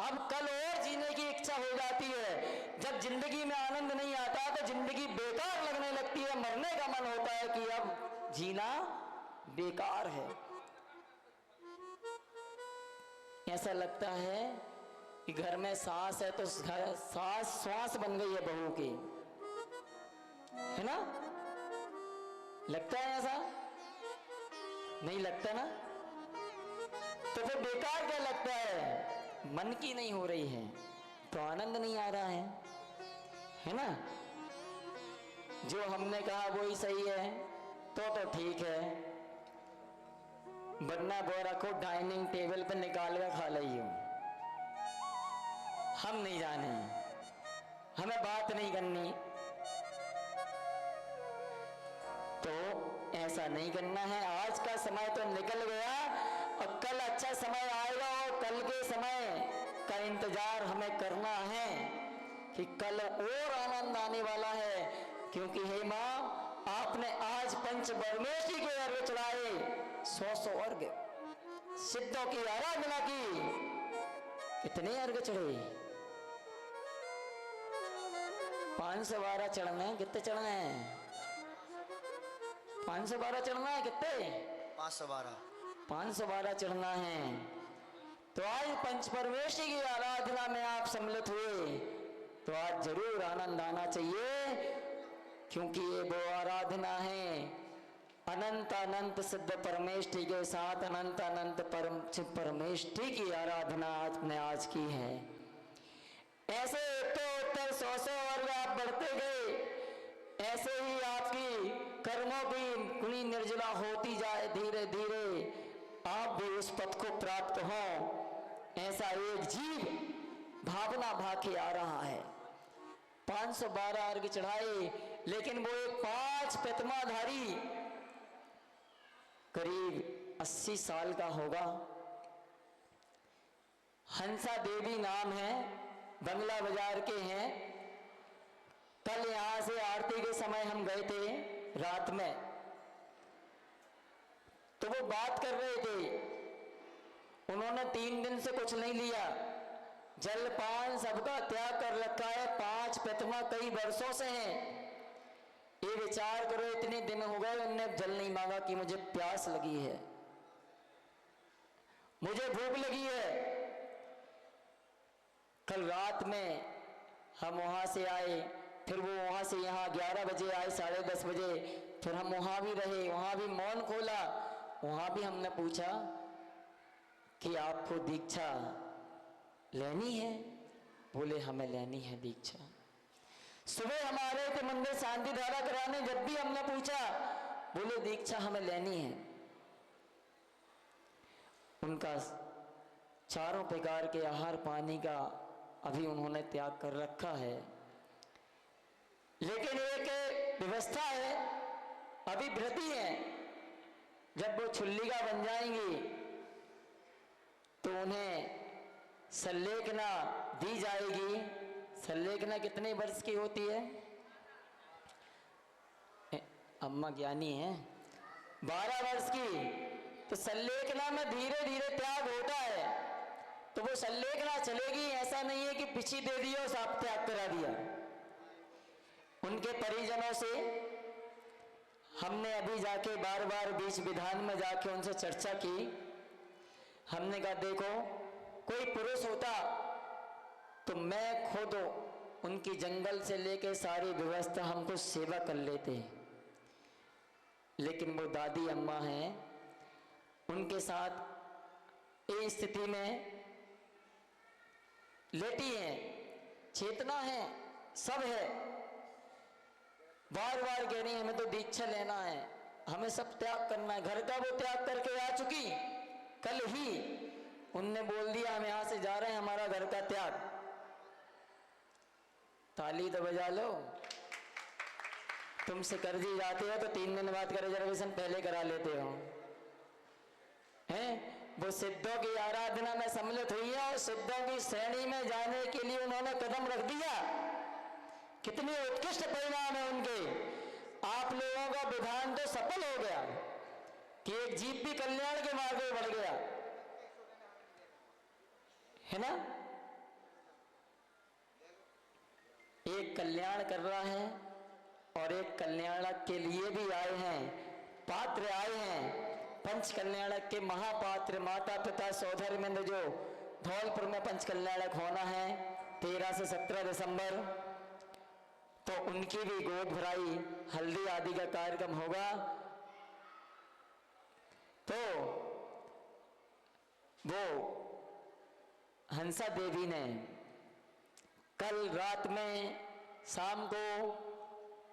अब कल और जीने की इच्छा हो जाती है। जब जिंदगी में आनंद नहीं आता तो जिंदगी बेकार लगने लगती है, मरने का मन होता है कि अब जीना बेकार है। ऐसा लगता है कि घर में सास है तो सास श्वास बन गई है बहू की, है ना? लगता है ऐसा? नहीं लगता ना? तो फिर बेकार क्या लगता है? मन की नहीं हो रही है तो आनंद नहीं आ रहा है ना? जो हमने कहा वो ही सही है तो ठीक है, वरना गोरा को डाइनिंग टेबल पर निकाल कर खा ली हूं। हम नहीं जाने, हमें बात नहीं करनी, तो ऐसा नहीं करना है। आज का समय तो निकल गया और कल अच्छा समय आएगा और कल के समय का इंतजार हमें करना है कि कल और आनंद आने वाला है। क्योंकि हे माँ, आपने आज पंच परमेष्टि के अर्घ चढ़ाए, 100 अर्घ सिद्धों की आराधना की। कितने अर्घ चढ़े? 512 चढ़ना है। कितने चढ़ना है? 512 चढ़ना है। कितने? 512 चढ़ना है। तो आज पंच परमेष्टि की आराधना में आप सम्मिलित हुए तो आज जरूर आनंद आना चाहिए, क्योंकि ये वो आराधना है अनंत अनंत सिद्ध परमेष्टि के साथ अनंत अनंत परमेष्टि की आराधना आपने आज की है। ऐसे उत्तर 100 वर्ग आप बढ़ते गए, ऐसे ही आपकी कर्मों की कुणी निर्जला होती जाए, धीरे धीरे आप भी उस पद को प्राप्त हो। ऐसा एक जीव भावना भाके आ रहा है। 512 अर्घ चढ़ाए, लेकिन वो एक 5 प्रतिमाधारी करीब 80 साल का होगा। हंसा देवी नाम है, बंगला बाजार के हैं। कल यहां से आरती के समय हम गए थे रात में, तो वो बात कर रहे थे। उन्होंने 3 दिन से कुछ नहीं लिया, जलपान सबका त्याग कर रखा है। 5 प्रतिमा कई वर्षों से हैं। ये विचार करो, इतने दिन हो गए उनने जल नहीं मांगा कि मुझे प्यास लगी है, मुझे भूख लगी है। कल रात में हम वहां से आए, फिर वो वहां से यहाँ 11 बजे आए, 10:30 बजे। फिर हम वहां भी रहे, वहां भी मौन खोला। वहां भी हमने पूछा कि आपको दीक्षा लेनी है? बोले हमें लेनी है दीक्षा। सुबह हमारे थे मंदिर शांति धारा कराने, जब भी हमने पूछा बोले दीक्षा हमें लेनी है। उनका 4 प्रकार के आहार पानी का अभी उन्होंने त्याग कर रखा है, लेकिन एक व्यवस्था है, अभी व्रती है। जब वो छुल्लिका बन जाएंगी तो उन्हें संलेखना दी जाएगी। संलेखना कितने वर्ष की होती है? अम्मा ज्ञानी है, 12 वर्ष की। तो संलेखना में धीरे धीरे त्याग होता है, तो वो संलेखना चलेगी। ऐसा नहीं है कि पिछी दे दिया और साफ त्याग करा दिया। उनके परिजनों से हमने अभी जाके बार बार बीच विधान में जाके उनसे चर्चा की। हमने कहा देखो, कोई पुरुष होता तो मैं खुद उनकी जंगल से लेके सारी व्यवस्था हमको सेवा कर लेते, लेकिन वो दादी अम्मा हैं, उनके साथ इस स्थिति में लेटी हैं, चेतना है, सब है। बार बार कह रही है हमें तो दीक्षा लेना है, हमें सब त्याग करना है। घर का वो त्याग करके आ चुकी, कल ही उनने बोल दिया हम यहां से जा रहे हैं, हमारा घर का त्याग। ताली तो बजा लो। तुमसे कर्जी जाते हो तो 3 दिन बाद का रिजर्वेशन पहले करा लेते हो, हैं? वो सिद्धों की आराधना में सम्मिलित हुई है और सिद्धों की श्रेणी में जाने के लिए उन्होंने कदम रख दिया। कितने उत्कृष्ट परिणाम है उनके। आप लोगों का विधान तो सफल हो गया कि एक जीव भी कल्याण के मार्ग में बढ़ गया, है ना? एक कल्याण कर रहा है और एक कल्याणक के लिए भी आए हैं, पात्र आए हैं। पंच कल्याणक के महापात्र माता पिता सौधर्मेंद्र जो धौलपुर में पंच कल्याणक होना है 13 से 17 दिसंबर, तो उनकी भी गोद भराई हल्दी आदि का कार्यक्रम होगा। तो वो हंसा देवी ने कल रात में शाम को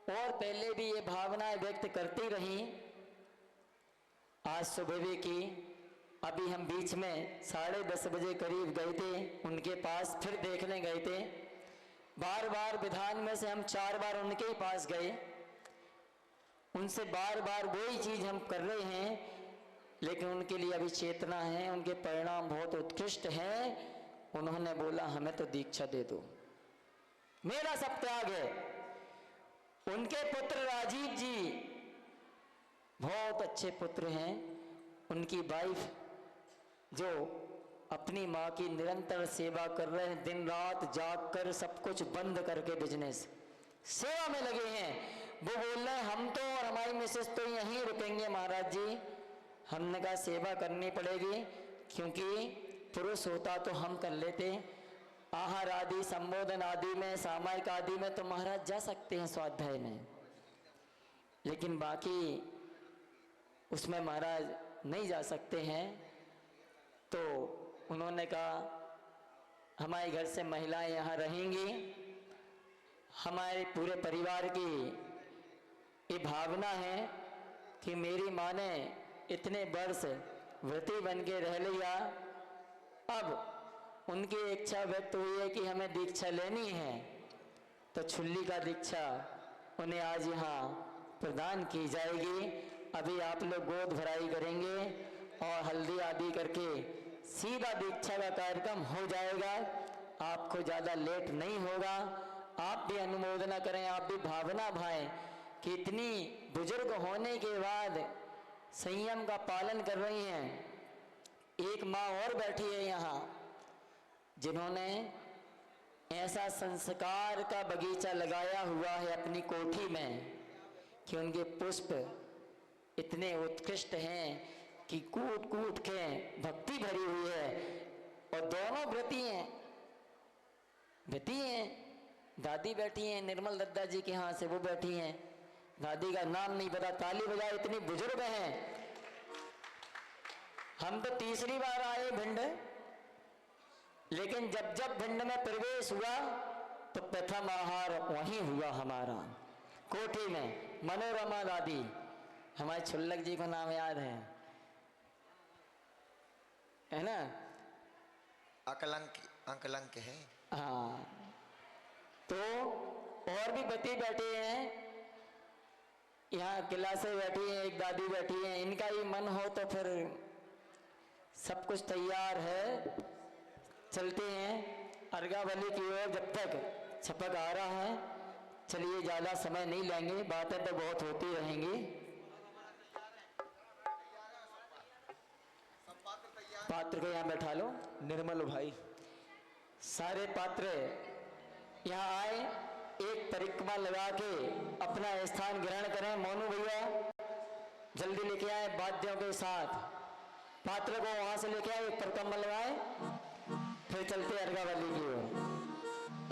और पहले भी ये भावनाएं व्यक्त करती रही। आज सुबह भी की, अभी हम बीच में 10:30 बजे करीब गए थे उनके पास, फिर देखने गए थे। बार बार विधान में से हम 4 बार उनके ही पास गए, उनसे बार बार वही चीज हम कर रहे हैं, लेकिन उनके लिए अभी चेतना है, उनके परिणाम बहुत उत्कृष्ट हैं। उन्होंने बोला हमें तो दीक्षा दे दो, मेरा सब त्याग है। उनके पुत्र राजीव जी बहुत अच्छे पुत्र हैं। उनकी वाइफ जो अपनी माँ की निरंतर सेवा कर रहे हैं, दिन रात जाग कर सब कुछ बंद करके बिजनेस सेवा में लगे हैं। वो बोल रहे हैं हम तो और हमारी मिसेस तो यहीं रुकेंगे महाराज जी। हमने कहा सेवा करनी पड़ेगी, क्योंकि पुरुष होता तो हम कर लेते, आहार आदि संबोधन आदि में सामायिक आदि में तो महाराज जा सकते हैं स्वाध्याय में, लेकिन बाकी उसमें महाराज नहीं जा सकते हैं। तो उन्होंने कहा हमारे घर से महिलाएं यहाँ रहेंगी, हमारे पूरे परिवार की ये भावना है कि मेरी माँ ने इतने वर्ष व्रती बन के रह लिया, अब उनकी इच्छा व्यक्त हुई है कि हमें दीक्षा लेनी है, तो छुल्ली का दीक्षा उन्हें आज यहाँ प्रदान की जाएगी। अभी आप लोग गोद भराई करेंगे और हल्दी आदि करके सीधा दीक्षा का कार्यक्रम हो जाएगा, आपको ज़्यादा लेट नहीं होगा। आप भी अनुमोदना करें, आप भी भावना भाएं कि इतनी बुजुर्ग होने के बाद संयम का पालन कर रही हैं। एक माँ और बैठी है यहाँ जिन्होंने ऐसा संस्कार का बगीचा लगाया हुआ है अपनी कोठी में कि उनके पुष्प इतने उत्कृष्ट हैं कि कूट कूट के भक्ति भरी हुई है। और दोनों व्रती हैं, दादी बैठी हैं निर्मल दत्ता जी के यहाँ से, वो बैठी हैं, दादी का नाम नहीं पता, ताली बजाए, इतनी बुजुर्ग हैं। हम तो तीसरी बार आए भिंड, लेकिन जब जब भिंड में प्रवेश हुआ तो प्रथम आहार वहीं हुआ हमारा कोठी में। मनोरमा दादी, हमारे छुल्लक जी को नाम याद है ना? अंकलंक है। हाँ, तो और भी बती बैठे हैं यहाँ, किला से बैठी है, एक दादी बैठी है। इनका ही मन हो तो फिर सब कुछ तैयार है, चलते हैं अर्घावली की ओर। जब तक छपक आ रहा है, चलिए ज़्यादा समय नहीं लेंगे, बातें तो बहुत होती रहेंगी। पात्र को यहाँ बैठा लो, निर्मल भाई। सारे पात्र यहाँ आए, एक परिक्रमा लगा के अपना स्थान ग्रहण करें। मोनू भैया जल्दी लेके आए वाद्यों के साथ, पात्र को वहां से लेके आए, एक परिक्रमा लगाए, फिर चलते अर्घावली की ओर।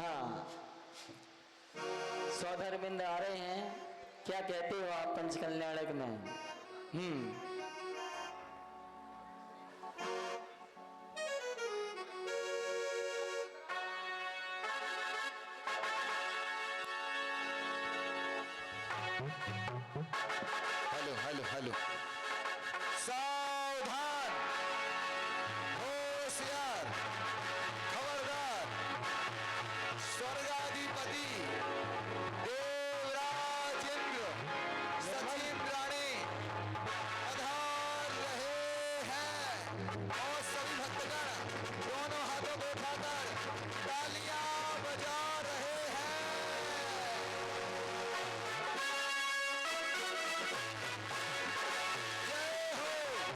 हाँ, सौधर्मिंद आ रहे हैं, क्या कहते हो आप पंच कल्याणक में? हेलो, सावधान, होशियार, खबरदार, स्वर्गाधिपति देवराज इंद्र सचिव रानी पधार रहे हैं और सभी भक्तगण दोनों हाथों को उठाकर तालियां बजा रहे हैं। जय हो।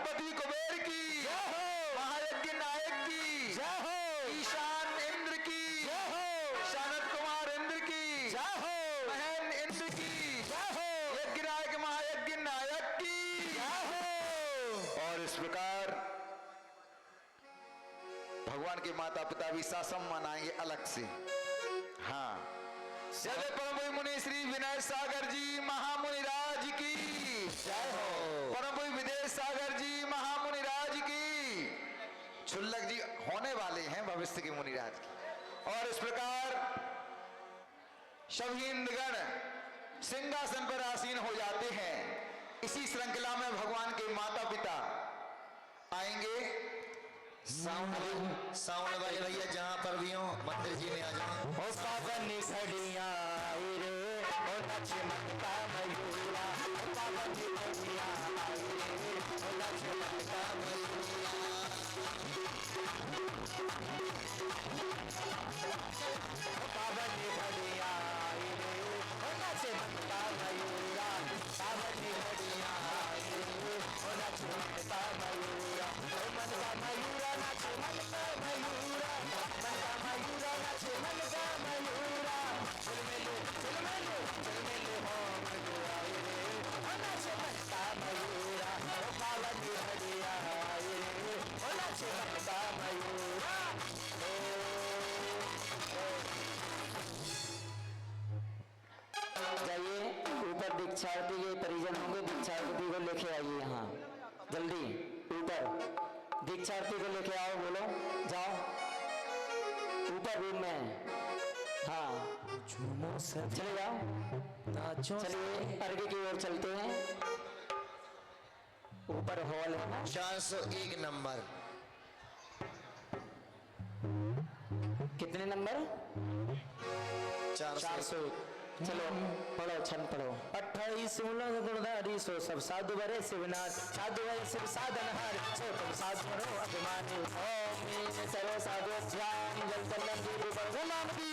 गणपति कुबेर की जय हो, महायज्ञ नायक की जय हो, ईशान इंद्र की जय हो, शानत कुमार इंद्र की जय हो, महन इंद्र की जय हो, यज्ञ नायक महायज्ञ नायक की जय हो। और इस प्रकार भगवान के माता पिता भी सासम मनाएंगे अलग से। हाँ, सदे परम मुनि श्री विनय सागर जी महामुनिराज की जय हो, परम विदेश सागर जी महामुनिराज की। छुल्लक जी होने वाले हैं भविष्य के मुनिराज की। और इस प्रकार सभी इंद्रगण सिंहासन पर आसीन हो जाते हैं। इसी श्रृंखला में भगवान के माता पिता आएंगे। साउंड बज रही है, जहां पर भी हो मंदिर जी में आ जाए। ओ पावन घड़िया आई रे, ओ लक्ष्मण का मयूरा, ओ पावन घड़िया आई रे, ओ लक्ष्मण का मयूरा। ओ पावन घड़िया आई रे, ओ लक्ष्मण का मयूरा, पावन घड़िया आई रे, ओ लक्ष्मण का मयूरा। ओ मन का मयूरा नाचे, मन का मयूरा, मन का मयूरा नाचे, मन का मयूरा। चल मेले हो मयूरा रे, ओ नाचे मन का मयूरा, ओ पावन घड़िया आई रे, ओ नाचे मन का मयूरा। जाइए ऊपर दीक्षार्थी के परिजन होंगे, दीक्षार्थी को लेके आइए यहाँ जल्दी ऊपर। दीक्षार्थी को लेके आओ, बोलो जाओ ऊपर रूम में। हाँ चले जाओ, चलिए अर्घ्य की ओर चलते हैं। ऊपर हॉल है ना, 401 नंबर। कितने नंबर? 400। चलो पढ़ो, छंद पढ़ो। 28 गुणधारी सो सब साधु बरे शिवनाथ, साधु बरे शिव साधनहार, सो तुम साधु बरो अभिमानी। ओम सर्व साधु ध्यान जल कल्याण की नाम की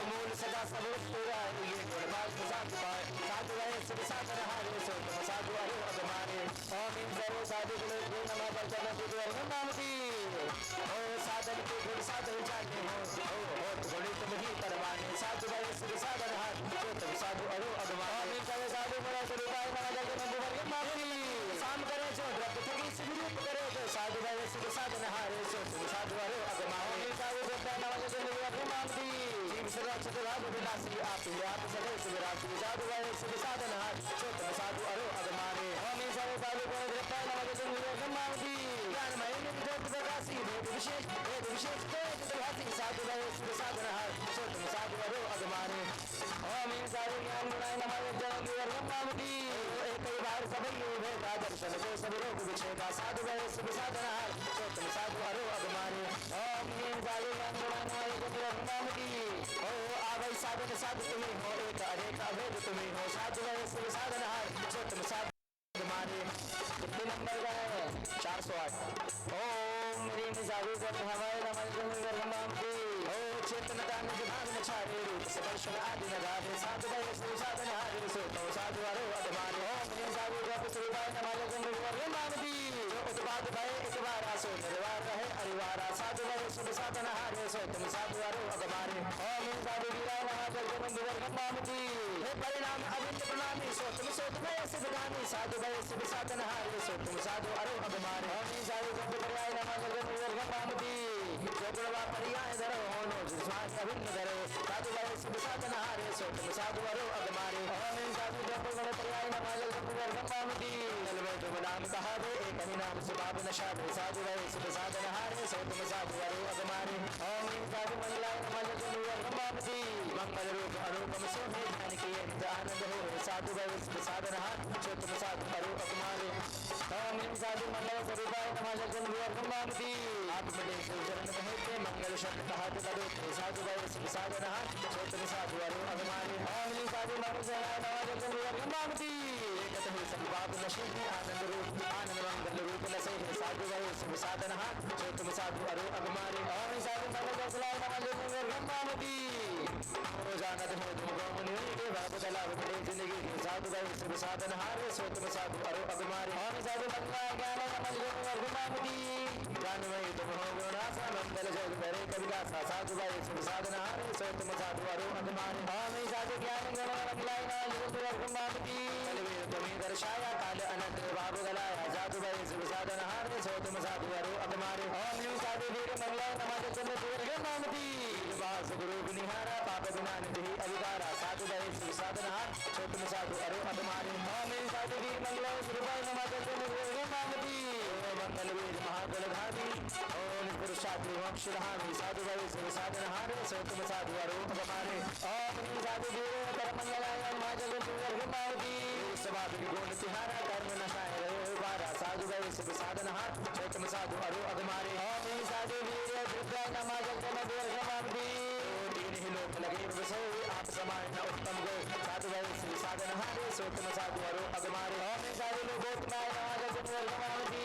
मूल सदा सब पूरा ये गुणवाल साधु पाए, साधु बरे शिव साधनहार, सो तुम साधु बरो अभिमानी। ओम सर्व साधु गुण नमः जल कल्याण की नाम की। ओ साधन के गुण साधु जाने हो गुणी तुम ही करवाने, साधु बरे शिव साधनहार, तुम साधु अरु अगवान। साधु बड़ा स्वरूपाय नमः जल कल्याण की नाम की। शाम करे जो द्रव्य ठगी शिव रूप करे जो, साधु बरे शिव साधनहार, सो तुम साधु अरु अगवान। साधु द्रव्य नमः जल कल्याण की नाम की। जीव सदा चितभाव विनाशी आप ही आप सदा शिवराशि, साधु बरे शिव साधनहार, सो तुम साधु अरु अगवान। ओम सर्व साधु बड़े द्रव्य नमः जल कल्याण की नाम की। ज्ञानमय नित्य प्रकाशी भेद विशेष तेज साधु बरे शिव साधनहार, सो तुम साधु अरु अगवान। ओम साधु ज्ञान गुणाय नमः जल कल्याण नाम की। एक ही बार सभी भेदा दर्शन को सब रोग विछेदा, साधु बरे शिव साधनहार, सो तुम साधु अरु अगवान। ओम साधु ज्ञान गुणाय नमः जल कल्याण नाम की। ओ आवै साधन साधु तुम्हें हो, एक अनेक अभेद तुम्हें हो, साधु बरे शिव साधनहार, सो तुम साधु अगवान। कितने नंबर का है? 408। ओम ह्रीं साधु हवाय नमः जल कल्याण नाम की। ओ चेतनता निज भाग न छाड़े, रूप से दर्शन आदि न गावे, साधु बरे शिव साधनहार, सो तुम साधु अरु अगवान। ओम ह्रीं साधु स्वरूपाय नमः जल कल्याण नाम की। जो उत्पाद भय एक बार आसो निर्वार रहे अरिवारा, साधु बरे शिव साधनहार, सो तुम साधु अरु अगवान। ओम ह्रीं साधु वीराय नमः जल कल्याण नाम की। हे परिणाम अविद्य प्रणामी, सो तुम सिद्धगामी, साधु बरे शिव साधनहार, सो तुम साधु अरु अगवान। ओम ह्रीं साधु पर्याय नमः जल कल्याण नाम की। जो गुणवा पर्याय धरो होनो जिस्मान अभिन्न धरो, साधु बरे शिव साधनहार, सो तुम साधु अरु अगवान। ओम ह्रीं साधु गुण पर्याय नमः जल कल्याण नाम की। तुम नाम कहावे एक ही नाम सुभाव नशावे, साधु बरे शिव साधनहार, सो तुम साधु अरु अगवान। ओम ह्रीं साधु मंगलाय नमः जल कल्याण नाम की। मंगल रूप अरूपम सोहे ज्ञान की आनंद हो, साधु बरे शिव साधनहार, सो तुम साधु अरु अगवान। ओम ह्रीं साधु मंगल स्वरूपाय नमः जल कल्याण नाम की। आप बड़े चरण कहते मंगल शब्द कहते करो, साधु बरे शिव साधनहार, सो तुम साधु अरु अगवान। ओम ह्रीं साधु मंगल नमः जल कल्याण नाम की। एकत ही संभाव नशे आनंद रूप आनंद मंगल रूप नशे, साधु बरे शिव साधनहार, सो तुम साधु अरु अगवान। ओम ह्रीं साधु मंगल नमः जल कल्याण नाम की। रोजानद हो तुम गौमुनि के बाबू तलाब बड़े जिंदगी के साधु भाई सब साधन हारे सो तुम साधु अरो अगमारे हम साधु बंगा ज्ञान समझ गुणामती ज्ञानमयी तुम हो गुणासा मंगल जग करे कवि गासा साधु भाई सब साधन हारे सो तुम साधु अरो अगमारे हम साधु ज्ञान गण रंगलाई ना जगत गुणामती कलवीर तुम्हें दर्शाया काल अनंत बाबू गलाया साधु भाई सब साधन हारे सो तुम साधु अरो अगमारे हम साधु वीर मंगला नमः चंद्र गुणामती वास गुरु निहारा पाप गुना निधि अधिकारा साधु भाई सब साधन हार सो तुम साधु अरो अगमारे हम साधु वीर मंगला गुरुभाई नमः चंद्र गुणामती मंगल वीर महाबल धामी ओम पुरुषार्थी मोक्षधामी साधु भाई सब साधन हारे सो तुम साधु अरो अगमारे ओम साधु वीर कर मंगलाय नमः चंद्र गुणामती स्वभाव गुण तिहारा कर्म नशाय रहे बारा साधु भाई सब साधन हार सो तुम साधु अरो अगमारे ओम साधु वीर दुर्गा नमः चंद्र गुणामती तीन ही लोक लगे बसो आप समान न उत्तम गो साधु भाई सब साधन हारे सो तुम साधु अरो अगमारे ओम साधु लोकोत्तमाय नमः चंद्र गुणामती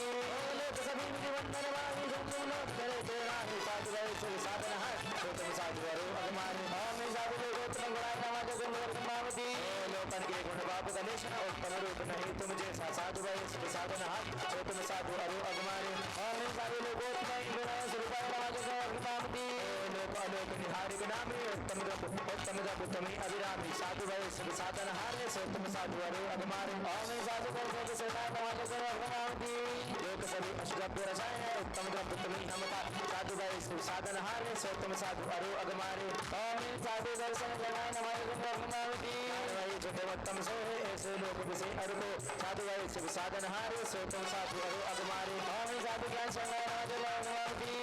लोक सभी वंदन वाणी संपूर्ण लोक करे तेरा साधु भाई सब साधन हार सो तुम साधु अरो अगमारे ओम साधु लोकोत्तम गुणाय नमः चंद्र गुणामती लोकन के गुण बाबू गणेश उत्तम रूप नहीं तुम जैसा साधु भाई सब साधन हार सो तुम साधु अरो अगमारे ओम साधु लोकोत्तम गुणाय स्वरूपाय नमः चंद्र गुणामती लोक अलोक निहारी गुणामी उत्तम रब तुम्हें अभिरामी साधु भाई सब साधन हारे सो तुम साधु अरो अगमारे ओम साधु कर्म सेना नमः चंद्र गुणामती लोक सभी अष्टभ्य रसायन उत्तम रब तुम्हें नमता साधु भाई सब साधन हारे सो तुम साधु अरो अगमारे ओम साधु दर्शन लगाय नमः चंद्र गुणामती भाई छोटे उत्तम सो है ऐसे लोक विषय अरुको साधु भाई सब साधन हारे सो तुम साधु अरो अगमारे ओम साधु ज्ञान संगाय नमः चंद्र गुणामती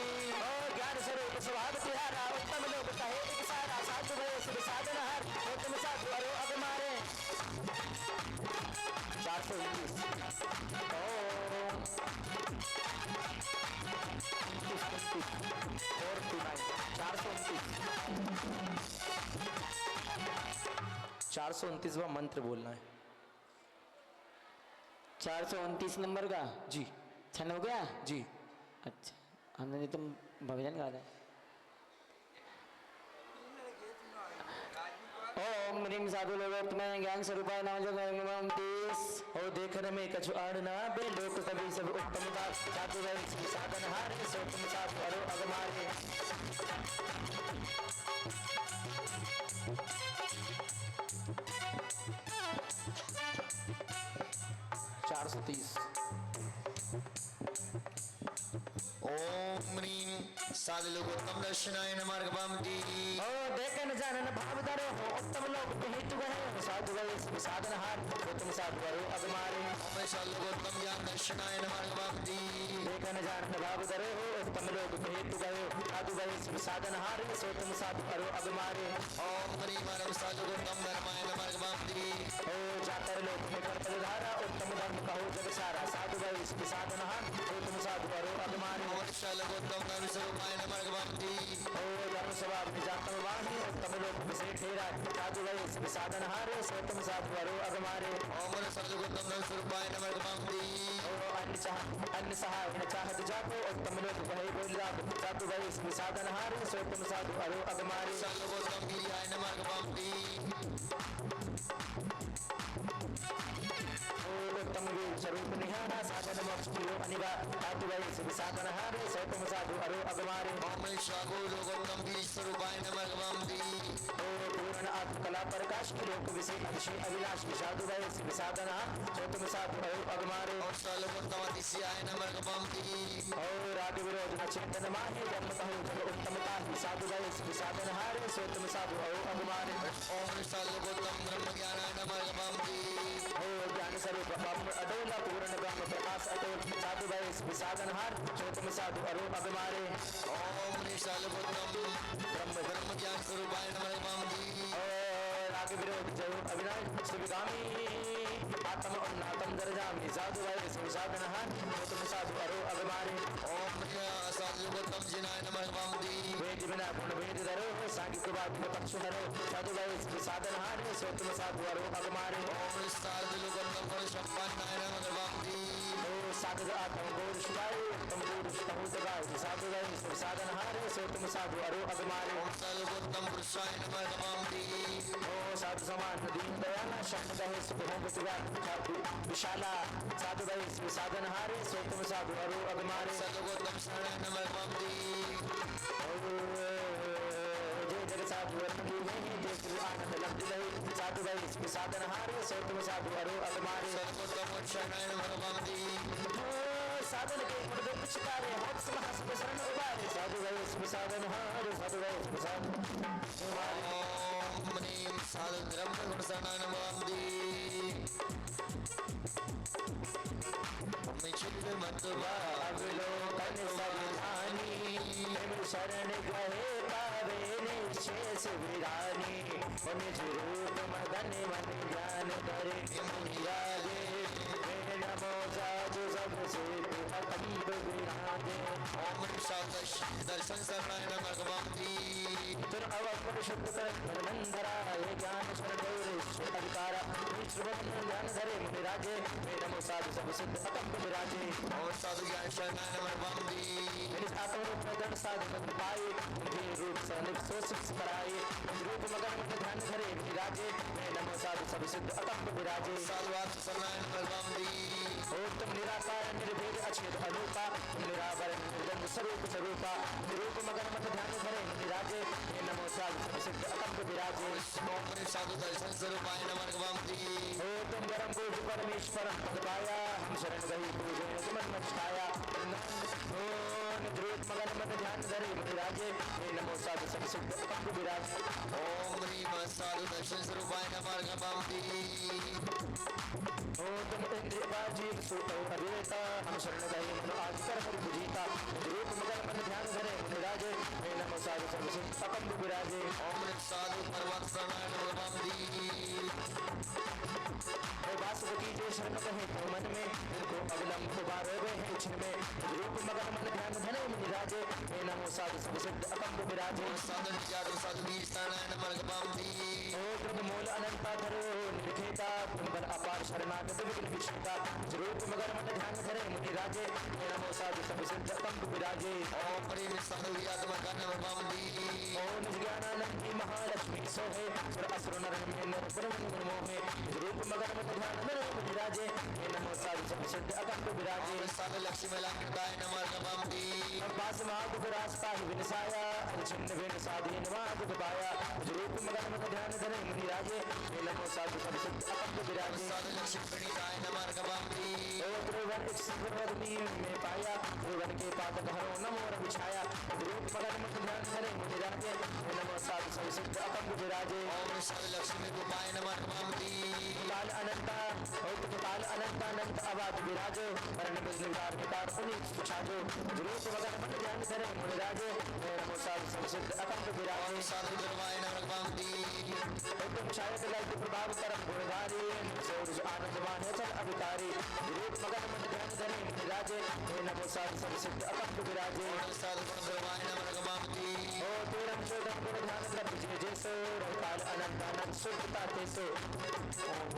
ओ ज्ञान स्वरूप स्वभाव तिहारा उत्तम लोक कहे एक सारा साधु भाई सब साधन हार सो तुम साधु अरो अगमारे 429वां मंत्र बोलना है। 429 नंबर का जी छन हो गया जी। अच्छा हमने तुम भजन गा रहे ओम ह्रीं साधु लोकोत्तमाय ज्ञान स्वरूपाय नमः चंद्र ओ देखने में कछु आड़ना बे लोक सभी सब उत्तमता साधु भाई सब साधन हारे सो तुम साधु अरो अगमारे 430 ओम ह्रीं साधु लोकोत्तम दर्शनाय नमः भगवती ओ देखन जानन भाव धरो हो उत्तम लोक हेतु गहे साधु भाई सब साधन हार सो तुम साधु अरो अगमारे ओम साधु लोकोत्तम ज्ञान दर्शनाय नमः भगवती देखन जानन भाव धरो हो उत्तम लोक हेतु गहे साधु भाई सब साधन हार सो तुम साधु अरो अगमारे ओम ह्रीं परम साधु लोकोत्तम धर्माय नमः भगवती ओ जाकर लोक में कर्तव्य धारा उत्तम धर्म कहो जग सारा साधु भाई सब साधन हार सो तुम साधु अरो अगमारे ओम साधु लोकोत्तम धर्म स्वरूपाय नमः भगवती ओ धर्म सभा में जातम वाणी उत्तम लोक से ठेरा साधु भाई सब साधन हारे सो तुम साधु अरो अगमारे ओम साधु लोकोत्तम धर्म स्वरूपाय नमः भगवती ओ अन्य सहाय न चाहत जाको उत्तम लोक कहे बोल राग साधु भाई सब साधन हारे सो तुम साधु अरो अगमारे साधु लोकोत्तम गिरियाय नमः भगवती उत्तम स्वरूप निहारा साधन मोक्ष कियो अनिवा साधु भाई सब साधन हारे सो तुम साधु अरो अगमारे ओम साधु लोकोत्तम गिरि स्वरूपाय नमः भगवती ओ पूर्ण आत्म कला प्रकाश की लोक विषय अतिशय अविनाश साधु भाई सब साधन हार सो तुम साधु अरो अगमारे ओम साधु लोकोत्तम अतिशयाय नमः भगवती ओ राग विरोध न चेतन माहे जन्म कहो जग उत्तमता साधु भाई सब साधन हारे सो तुम साधु अरो अगमारे ओम साधु लोकोत्तम ब्रह्म ज्ञानाय नमः भगवती ओ ज्ञान स्वरूप ब्रह्म अडोला पूर्ण ब्रह्म प्रकाश अडोल साधु भाई सब साधन हार सो तुम साधु अरो अगमारे ओम साधु लोकोत्तम ब्रह्म ज्ञान स्वरूपाय नमः भगवती ओ राग विरोध जय अविनाश सुविगामी आत्म उन्नातम दर्जामी साधु भाई सब साधन हार सो तुम साधु अरो अगमारे ओम साधु लोकोत्तम जिनाय नमः भगवती वेद बिना गुण वेद धरो सांगिक बात पक्ष धरो साधु भाई सब साधन हार सो तुम साधु अरो अगमारे ओम साधु लोकोत्तम गुण संपन्नाय नमः भगवती ओ साधु आत्म गौर शिवाय उत्तम पुरुष तमुदगाय साधु गए सब साधन हारे सो तुम साधु अरो अगमारे ओम सर्वोत्तम पुरुषाय नमः नमामि ओ साधु समान दीन दयाला शरण गए सुख हो बचगा विशाला साधु गए सब साधन हारे सो तुम साधु अरो अगमारे सर्वोत्तम शरणाय नमः नमामि जय जग साधु रत्न नहीं जय श्री आनंद लब्ध रहे साधु गए सब साधन हारे सो तुम साधु अरो अगमारे सर्वोत्तम शरणाय नमः नमामि साधन के मुर्दे पिछकारे होत समास के शरण उबारे साधु गए सब साधन हारे साधु गए सब साधन ओम ह्रीं साधु ब्रह्म गुण शरणाय नमामि मिचित मतवा अवलोकन सावधानी प्रेम शरण गए पावे निश्चय सुविधानी निज रूप मदन मन ज्ञान करे मुनिराजे नमो साधु सब सिद्ध अकंप विराजे ओम दर्शन शरणाय नमः नमामि तुर अवकुल शुद्ध कर धर्मंधरा हे ज्ञान शरण अधिकारा ज्ञान धरे मुनिराजे नमो साधु सब सिद्ध अकंप विराजे ओम साधु ज्ञान शरणाय नमः नमामि आत्मरूप प्रगट साधु पद पाए रूप सनिप सो सिक्स कराए रूप मगन मत ध्यान धरे विराजे नमो साधु सब सिद्ध अकंप विराजे साधु आत्म शरणाय नमः नमामि ओम तुम निराकार निर्भेद अछेद अनूपा निरावर निर्गंध स्वरूप स्वरूपा रूप मगन मत ध्यान धरे विराजे नमो साधु सब सिद्ध अकंप विराजे ओम ह्रीं साधु दर्शन स्वरूपाय नमः नमामि ओम तुम परम पुरुष परमेश्वरम पद पाया हम शरण गई पूजे तुमन मत छाया ओम ध्रुव मगन मत ध्यान धरे विराजे नमो साधु सब सिद्ध अकंप विराजे ओम ह्रीं साधु दर्शन स्वरूपाय नमः नमामि ओम तुम इंद्रिय बाजीव सुत अद्वैता हम शरण गए मन आदिकर हरि पूजिता रूप मगन मन ध्यान धरे विराजे नमो साधु सब सिद्ध अकंप विराजे ओम ह्रीं साधु परमात्मा शरणाय नमः नमामि वासुकी जो शरण कहे तो मन में इनको अवलंब उबारे हुए हैं छिन में रूप मगन मन ध्यान धरे विराजे नमो साधु सब सिद्ध अकंप विराजे साधु जातु साधु वीर शरणाय नमः नमामि ओ तुम मूल अनंता धरो निखेता तुम बल अपार शरणागत विघ्न विषेता रूप मगन मन ध्यान धरे विराजे नमो साधु सब सिद्ध अकंप विराजे ओम ह्रीं साधु आत्मा नमः नमामि ओम ज्ञानानंदी महालक्ष्मी सोहे सुर असुर नर में नर पुरम मोहे रूप मगन मन ध्यान धरे विराजे नमो साधु सब सिद्ध अकंप विराजे ओम साधु लक्ष्मी लंकाय नमः नमामि पास महाग रास्ता ही विनसाया छिन्न विन साधीन वाद पाया रूप मगन मन ध्यान धरे विराजे नमो साधु सब सिद्ध अकंप विराजे साधु लक्ष्मी प्रणीताय नमः नमामि ओ त्रिवन एक सिद्धवद में पाया त्रिवन के पाद धरो नमो रवि छाया रूप मगन मन ध्यान धरे विराजे नमो साधु सब सिद्ध अकंप विराजे ओम साधु लक्ष्मी रूपाय नमः नमामि काल अनंता ओ काल अनंता अनंत आवाज विराजो वर्ण बिजलीदार विकार पुनीत सुछाजो रूप मगन मन ध्यान धरे विराजे नमो साधु सब सिद्ध अकंप विराजे ओम साधु रूपाय नमः नमामि तुम शायद लाइट प्रभाव करम गुणधारी सूरज आनंदमान है चल अभिकारी रूप मगन मन ध्यान धरे विराजे नमो साधु सब सिद्ध अकंप विराजे ओम साधु गुण रूपाय नमः नमामि ओ तेरम चौदह गुण ध्यान लभ जैसो काल अनंत अनंत शुद्धता तेसो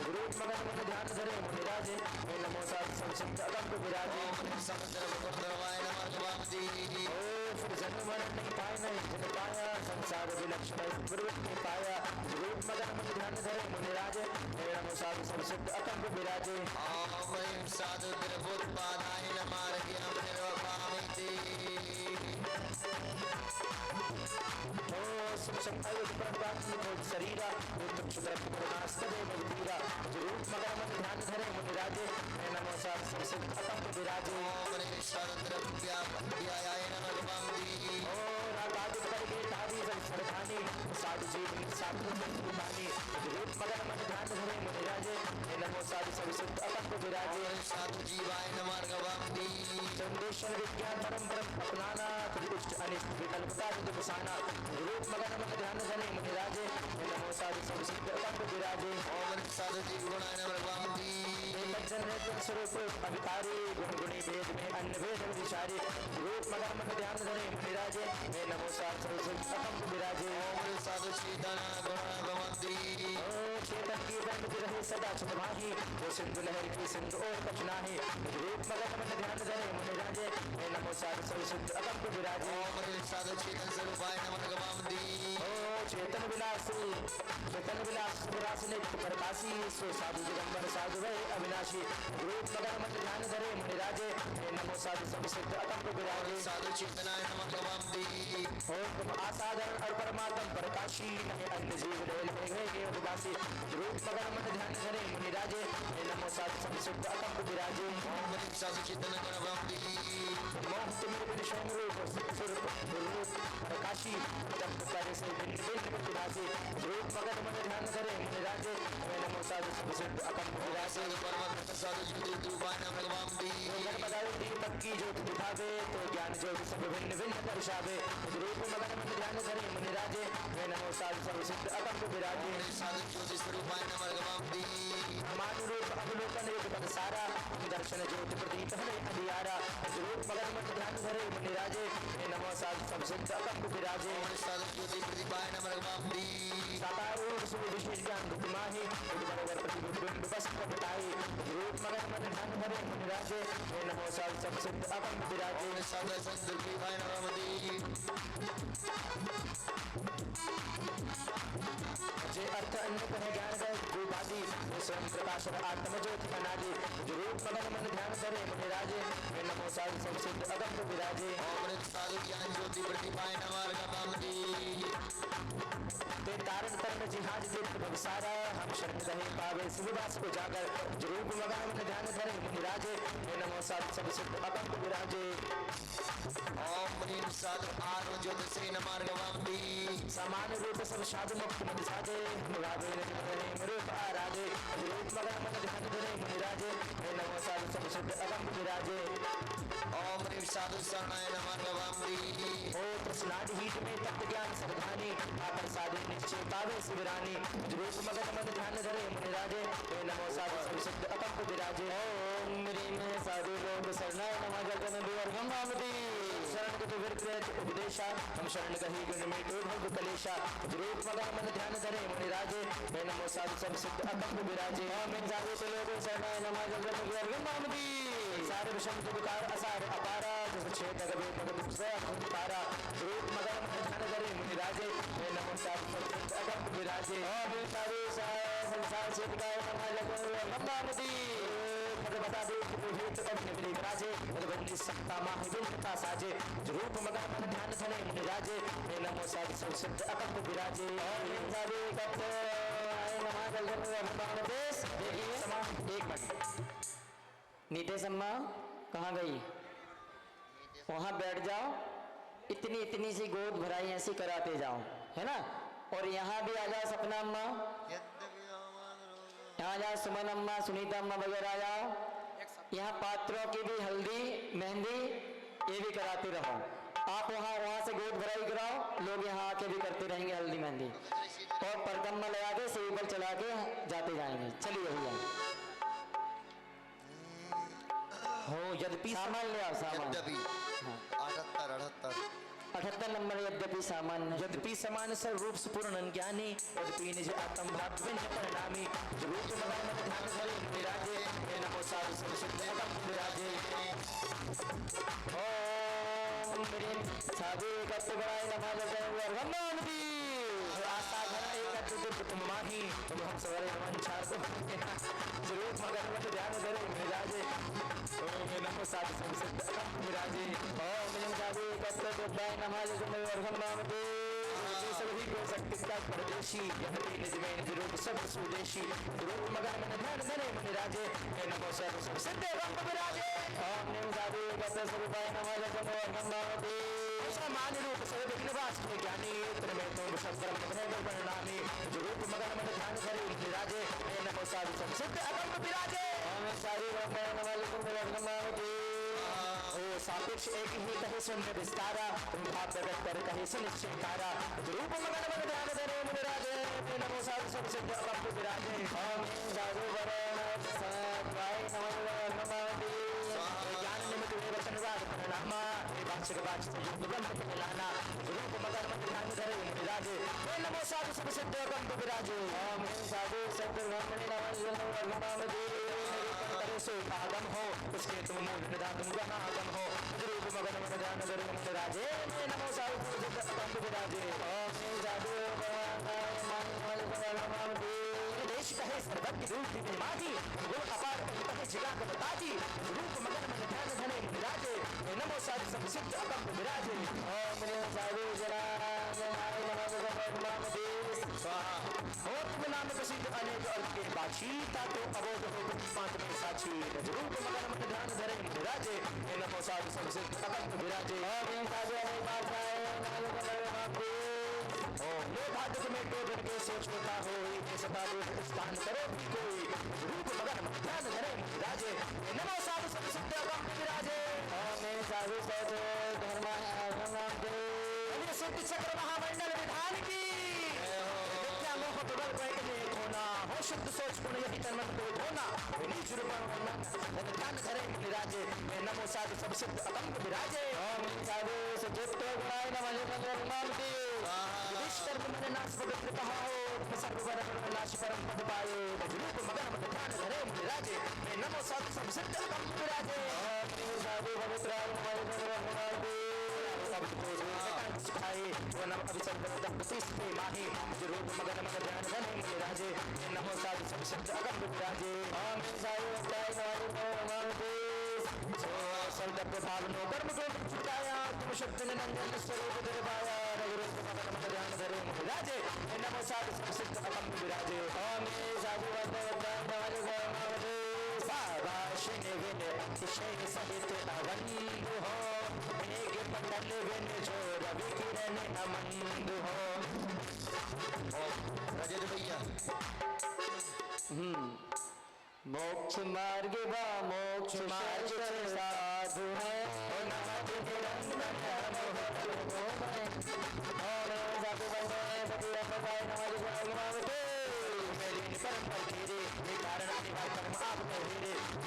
रूप मगन मन ध्यान धरे विराजे नमो साधु सब सिद्ध अकंप विराजे ओम समुद्र गुण रूपाय नमः नमामि ओ फिर जन्म मरण नहीं पाए नहीं जन पाया संसार विलक्षण प्रवृत्ति पाया रूप मगन मन ध्यान धरे विराजे नमो साधु सब सिद्ध अकंप विराजे ओम ह्रीं साधु त्रिभुवनपादाय नमः निर्वपामिति ओ सुषम अयुत परमात्मा को शरीरा उत्तम सुंदर प्रकाश करे मधुरा रूप मगन मन ध्यान धरे विराजे नमो साधु सब सिद्ध अकंप विराजे ओम ह्रीं साधु त्रिभुवनपादाय नमः नमामि ओ रागादि करके धारी सब सरखानी साधु जीवन साधु पानी रूप मगन मन ध्यान धरे विराजे नमो साधु सब सिद्ध अकंप विराजे ओम साधु जीवाय नमः नमामि चंदेश्वर विज्ञान परम परम अपनाना त्रिपुष्ट अनिष्ट विकल्पता दुपसाना रूप मगन मन ध्यान धरे विराजे नमो साधु सब सिद्ध अकंप विराजे ओम ह्रीं साधु जीवगुणाय नमः नमामि जन स्वरूप अभिकारी गुण गुणी भेद में अन्य भेद विचारे रूप मगन मन ध्यान धरे विराजे नमो साधु सब सिद्ध अकंप विराजे ओम ह्रीं साधु चेतन गुण भवन्ति ओ चेतन की दंड रहे सदा चित माही वो सिंधु लहर की सिंधु और कछ नाही रूप मगन मन ध्यान धरे मुनि राजे हे नमो साधु सब सिद्ध अकंप विराजे ओम ह्रीं साधु चेतन स्वरूपाय नमः गवामदी ओ चेतन विलासी विलास नित्य प्रकाशी सो साधु दिगंबर साधु भय अविनाशी रूप मगन मन ध्यान धरे मुनि राजे हे नमो साधु सब सिद्ध अकंप विराजे साधु चेतनाय नमः गवामदी ओम तुम असाधारण और परमात्म प्रकाशी नहीं अन्य जीव के उदासी रूप मगन मन ध्यान धरे मुनि राजे हे नमो साधु सब सिद्ध अकंप विराजे ओम ह्रीं साधु चेतन गवामदी मोह तुम्हें विषम रूप स्वरूप प्रकाशी जब कार्य से भिन्न भिन्न प्रतिभासी रूप मगन मन ध्यान धरे मुनि राजे हे नमो साधु सब सिद्ध अकंप विराजे परम साधु ज्योति रूपाय नमः गवामदी मगन बदाई दीपक की ज्योति दिखावे तो ज्ञान ज्योति सब भिन्न भिन्न दर्शावे रूप मगन मन ध्यान धरे मुनि राजे हे नमो साधु सब सिद्ध अकंप विराजे साधु ज्योति स्वरूपाय नमः गवामदी मानुरूप अवलोकन युग पद सारा दर्शन ज्योति प्रदीप हरे अधियारा रूप मगन मन ध्यान धरे मुनि राजे हे नमो साधु सब सिद्ध अकंप विराजे साधु ज्योति प्रदीपाय नमः गवामदी साकार रूप सुख विशेष ज्ञान बुद्धिमाही बराबर प्रतिबिंब बस प्रगटाई रूप मगन मन ध्यान धरे मुनि राजे हे नमो साधु सब सिद्ध अकंप विराजे साधु संत प्रदीपाय नमः गवामदी जे अर्थ अन्य कहे ज्ञान का रूपादि स्वयं प्रकाश आत्म ज्योति अनादि रूप मगन मन ध्यान धरे मुनि राजे हे नमो साधु सब सिद्ध अकंप विराजे ओम साधु ज्ञान ज्योति प्रदीपाय नमः गवामदी ते तारण तरण जिहाज दीप्त भवसारा हम शरण रहे पावे शिवदास को जागर रूप मगन मन ध्यान धरे मुनि राजे हे नमो साधु सब सिद्ध अकंप विराजे ओम ह्रीं साधु आत्म ज्योति श्री नमः गवामदी समान रूप सब साधु मुक्त मत साजे राधे रहे रूप आराजे रूप मगन मन ध्यान धरे मुनि राजे हे नमो साधु सब सिद्ध अकंप विराजे ओम ह्रीं साधु शरणाय नमः गवामदी ओ प्रश्नादि हीट में तत्व ज्ञान सावधानी आकर साधु निश्चय पावे शिवरानी रूप मगन मन ध्यान धरे मुनि राजे हे नमो साधु सब सिद्ध अकंप विराजे ओम ह्रीं साधु लोक शरणाय नमः गगन विवर्गम भावती शरण को विरकृत उपदेशा हम शरण कही गुण में तो भव कलेशा रूप मगन मन ध्यान धरे मुनि राजे हे नमो साधु सब सिद्ध अकंप विराजे ओम ह्रीं साधु लोक शरणाय नमः गगन विवर्गम भावती सारे विषम तुकार असार अपारा जिस छेद गवे भगत से तारा रूप मगन मन ध्यान धरे मुनि राजे हे नमो साधु सब सिद्ध अकंप विराजे ओम ह्रीं साधु संसार से पिताय नमः गगन विवर्गम भावती बता दे भेद अग्नि विराजे बंदी सत्ता माहि विंता साजे रूप मगन मन ध्यान धरे मुनि राजे हे नमो साधु सब सिद्ध अकंप विराजे साधु कत्ते नमः गगन विवर्गम भावती देखिए समाज एक मिनट नीते सम्मा कहाँ गई? वहां बैठ जाओ, इतनी इतनी सी गोद भराई ऐसी कराते जाओ, है ना। और यहाँ भी आ जाओ सपना अम्मा, यहाँ जाओ सुमन अम्मा, सुनीता अम्मा वगैरह आ जाओ। यहाँ पात्रों की भी हल्दी मेहंदी ये भी कराते रहो। आप वहाँ से गोद भराई कराओ, लोग यहाँ आके भी करते रहेंगे हल्दी मेहंदी, और परकम्मा लगा के सीढ़ी पर चला के जाते जाएंगे। चलिए भैया हो यद्यपि सामान ले आओ, सामान। यद्यपि 78 नंबर यद्यपि सामान यद्यपि समान सर्व रूप से पूर्ण ज्ञानी यद्यपि निज आत्म भाव विंध्य परिणामी रूप मगन मन ध्यान धरे मुनि राजे हे नमो साधु सब सिद्ध अकंप विराजे ओम ह्रीं साधु कत्ते बड़ाई नमः गगन विवर्गम भावती आस्था घर एक अद्भुत तुम माही तुम हम सवरे नमन चार को रूप मगन मन ध्यान धरे मुनि राजे ओम नमो साधु सब सिद्ध अकंप विराजे ओम ह्रीं साधु कत्ते बड़ाई नमः गगन विवर्गम भावती सभी को शक्ति का परदेशी यहति निज में निज रूप सब सुदेशी रूप मगन मन ध्यान धरे मुनि राजे हे नमो साधु सब सिद्ध अकंप विराजे ओम ह्रीं साधु कत्ते स्वरूपाय नमः गगन विवर्गम भावती समान रूप से विघ्नवास में ज्ञानी में तुम सब ब्रह्म परिणामी रूप मगन मन ध्यान धरे मुनि राजे हे नमो साधु सब सिद्ध अकंप विराजे ओम साधु नमः गगन विवर्गम भावती ओ सापेक्ष एक ही कहे शून्य विस्तारा तुम भाव प्रकट कर कहे सुनिश्चय तारा रूप मगन मन ध्यान धरे मुनि राजे हे नमो साधु सब सिद्ध अकंप विराजे ओम साधु वरण सत्वाय नमः गगन ज्ञान निमित्त वे वचन वाद परिणामा हे वाचक वाचक युक्त ब्रह्म के मिलाना रूप मगन मन ध्यान धरे मुनि राजे हे नमो साधु सब सिद्ध कंप विराजे ओम साधु सद्गुरु ब्रह्मणे नमः करे सो आगम हो उसके तुम मूल निदान गणागम हो रूप मगन मन ध्यान करो मन राजे हे नमो साधु सब सिद्ध कंप विराजे ओम साधु देश कहे सर्वज्ञ रूप में माही गुण अपार कहे जिगा का बताजी रूप मगन मन ध्यान धने विराजे हे नमो साधु सब सिद्ध कंप विराजे ओम साधु स्वाहा हो तुम नाम प्रसिद्ध अनेक अर्थ के बाछी ताको अबोध हो पांच में साक्षी रूप मगन मन ध्यान धरे विराजे हे नमो साधु सब सिद्ध कंप विराजे ओम साधु लो भाग्य में टोटन के सोच होता हो सदा स्थान करो कोई रूप मगन मन ध्यान धरे विराजे हे नमो साधु सब सिद्ध कंप विराजे ओम साधु सद्गुरु सिद्ध चक्र महामंडल विधान की विद्या मोह प्रबल प्रयत्न खोना हो शुद्ध सोच गुण यही तन मन को धोना नीच रूप ध्यान धरे विराजे हे नमो साधु सब सिद्ध अकंप विराजे ओम साधु सद्गुरु गुणाय नमः कर्म मन नाश पवित्र कहा हो सर्व वर नाश परम पद पाए रूप मगन मत ध्यान धरे विराजे हे नमो साधु सब सिद्ध अकंप विराजे ओम साधु पवित्र सिखाए वो नम अभिसंग प्रतिष्ठे माही रूप मगन मग ध्यान धने विराजे हे नमो साधु सब सिद्ध अकंप विराजे ओम साधु संकल्प भावनो कर्म को छुटाया तुम शक्ति निरंजन स्वरूप दरबाया रूप मगन मग ध्यान धरे विराजे हे नमो साधु सब सिद्ध अकंप विराजे ओम साधु बाबा शिने विने अतिशय सहित अवंद हो मेघ मंडल विने जो रवि किरण अमंद हो रजत भैया मोक्ष मार्ग वा मोक्ष मार्ग साधु है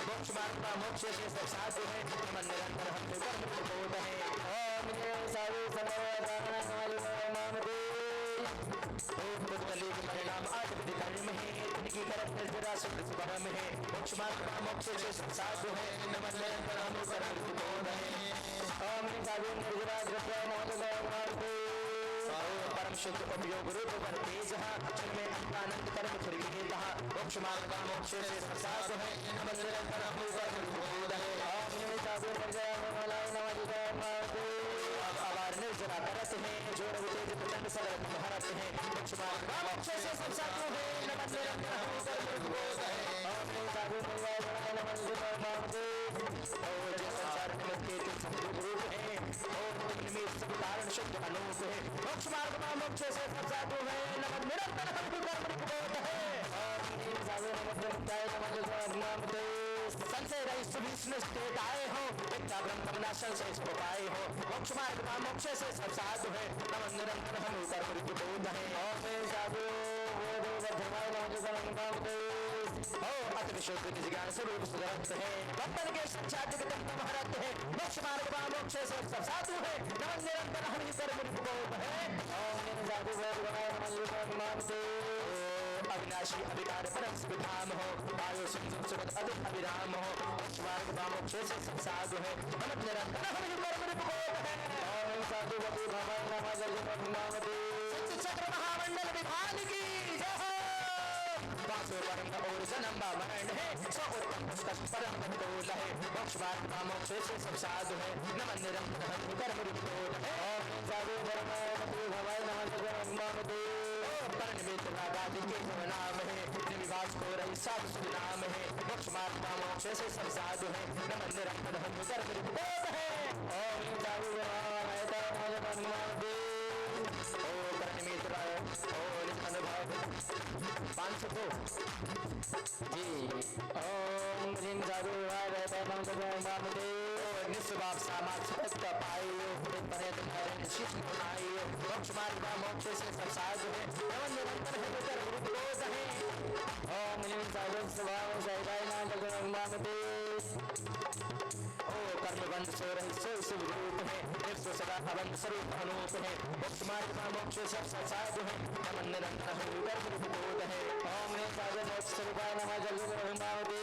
मोक्ष मार्ग का मोक्ष से सब साधु है मन निरंतर हम तो कर्म बोध है ओम साधु कली के परिणाम आज विधि कर्म है इनकी कर्म निर्जरा शुद्ध सुभरम है मोक्ष मार्ग का मोक्ष से सब साधु है मन निरंतर हम तो कर्म बोध है ओम साधु निर्जरा द्रव्य परम शुद्ध उपयोग रूप पर तेज जिनमें आनंद कर्म फिर विहिता मोक्ष मार्ग का मोक्ष से सब साधु है मन निरंतर हम तो कर्म बोध है साधु आवार निर्जरा करत है जोड़ तेज प्रचंड सरल भारत है मोक्ष मार्ग का मोक्ष से सब साधु है मन निरंतर हम तो कर्म बोध है साधु संसार के रूप है सब कारण शुद्ध अनूप है मोक्ष मार्ग का मोक्ष से सब साधु है नमन निरंतर हम तो कर्म बोध है संशय रहित विष्णु स्थित आए हो विद्या ब्रह्म नाशन से पाए हो मोक्ष मार्ग का मोक्ष से सब साधु है नमन निरंतर हम कर्म बोध है अति विशुद्ध ज्ञान स्वरूप सुधरत है वतन के सच्चा जगत भारत है मोक्ष मार्ग का मोक्ष से सब साधु है नमन निरंतर हम कर्म बोध है अविनाशी अभिकार परम सुधाम हो वायु सिंधु सुगत अधिक अभिराम हो मोक्ष मार्ग का मोक्ष से सब साधु है नमन निरंतर हम कर्म बोध है साधु चक्र महामंडल विधान की जय हो पांचों परम और जन्म मरण है सौ उत्तम पुष्कर परम बोध है मोक्ष मार्ग का मोक्ष से सब साधु है नमन निरंतर हम कर्म बोध है साधु परनिमित्त नागादि के नाम है निवास को रही साधु सुनाम है मोक्ष मार्ग का मोक्ष से सब साधु है नमन निरंतर हम कर्म बोध है ओम साधु परनिमित्त अनुभव 502 जी ओम ह्रीं साधु निस्वाप सामाज पाई शिष्ट बनाई मोक्ष मार्ग का मोक्ष से सब साधु है नमन निरंतर है कर्म बोध है ओम ह्रीं साधु स्वभाव सहिताय नाम कर्म अवंत सो रहित सो शिव रूप है, एक सो सदा अवंत स्वरूप अनूप है, मोक्ष मार्ग का मोक्ष सब साधु है, नमन निरंतर है गर्भ बोध है। ओम ने साधु मोक्ष स्वरूपाय नमः जल ब्रह्मावती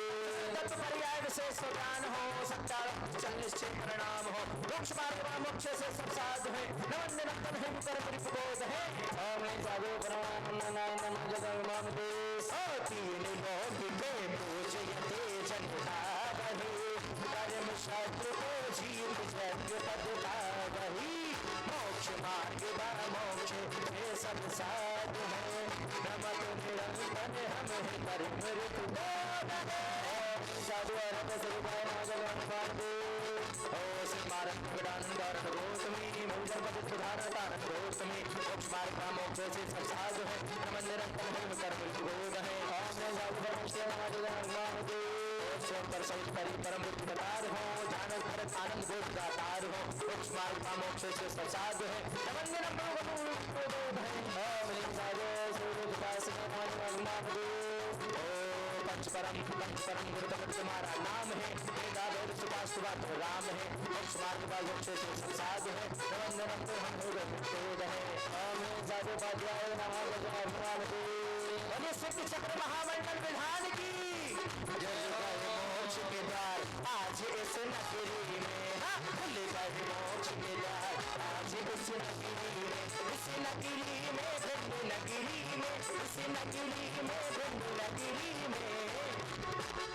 तत्व पर्याय विशेष ज्ञान हो, सत्कार चल निश्चय परिणाम हो, मोक्ष मार्ग का मोक्ष से सब साधु है, नमन निरंतर है गर्भ बोध है। ओम ने साधु ब्रह्मानंद नमः जल ब्रह्मावती तीन लोक के पूजयते जनता बही, कर्म शत्रु को जीव जग पद पावही, मोक्ष मार्ग बा मोक्ष ये सब साधु है, नमत निरंतर हम है कर्म ऋतु बोध है। साधु अरहत स्वरूपाय नमः जल ब्रह्मावती ओ सिंहारक गदानंद गौतमी मंगल पद सुधार तारक गौतमी, मोक्ष मार्ग का मोक्ष से सब साधु है, नमन निरंतर हम कर्म ऋतु बोध है। ओम ने साधु परमेश्वर नमः जल ब्रह्मावती पर सहित परि परम बुद्धि बतार हो, जानक भरत आनंद गोद दातार हो, मोक्ष मार्ग का मोक्ष से सब साधु है, नमन निरंतर हम बोध है। ओम ने साधु सूर्य विकास नमः जल ब्रह्मावती पंच परम गुरुतम तुम्हारा नाम है, वेदा वेद सुभाष सुभाष राम है, मोक्ष मार्ग का मोक्ष से सब साधु है, नमन निरंतर हम बोध है। ओम ने साधु पाध्याय नमः जल ब्रह्मावती बोलिए सिद्ध चक्र महामंडल विधान की जय। मोक्ष के द्वार आज इस नगरी में, खुल गए मोक्ष के द्वार आज इस नगरी में, इस नगरी में भिन्न नगरी में, इस नगरी में भिन्न नगरी में,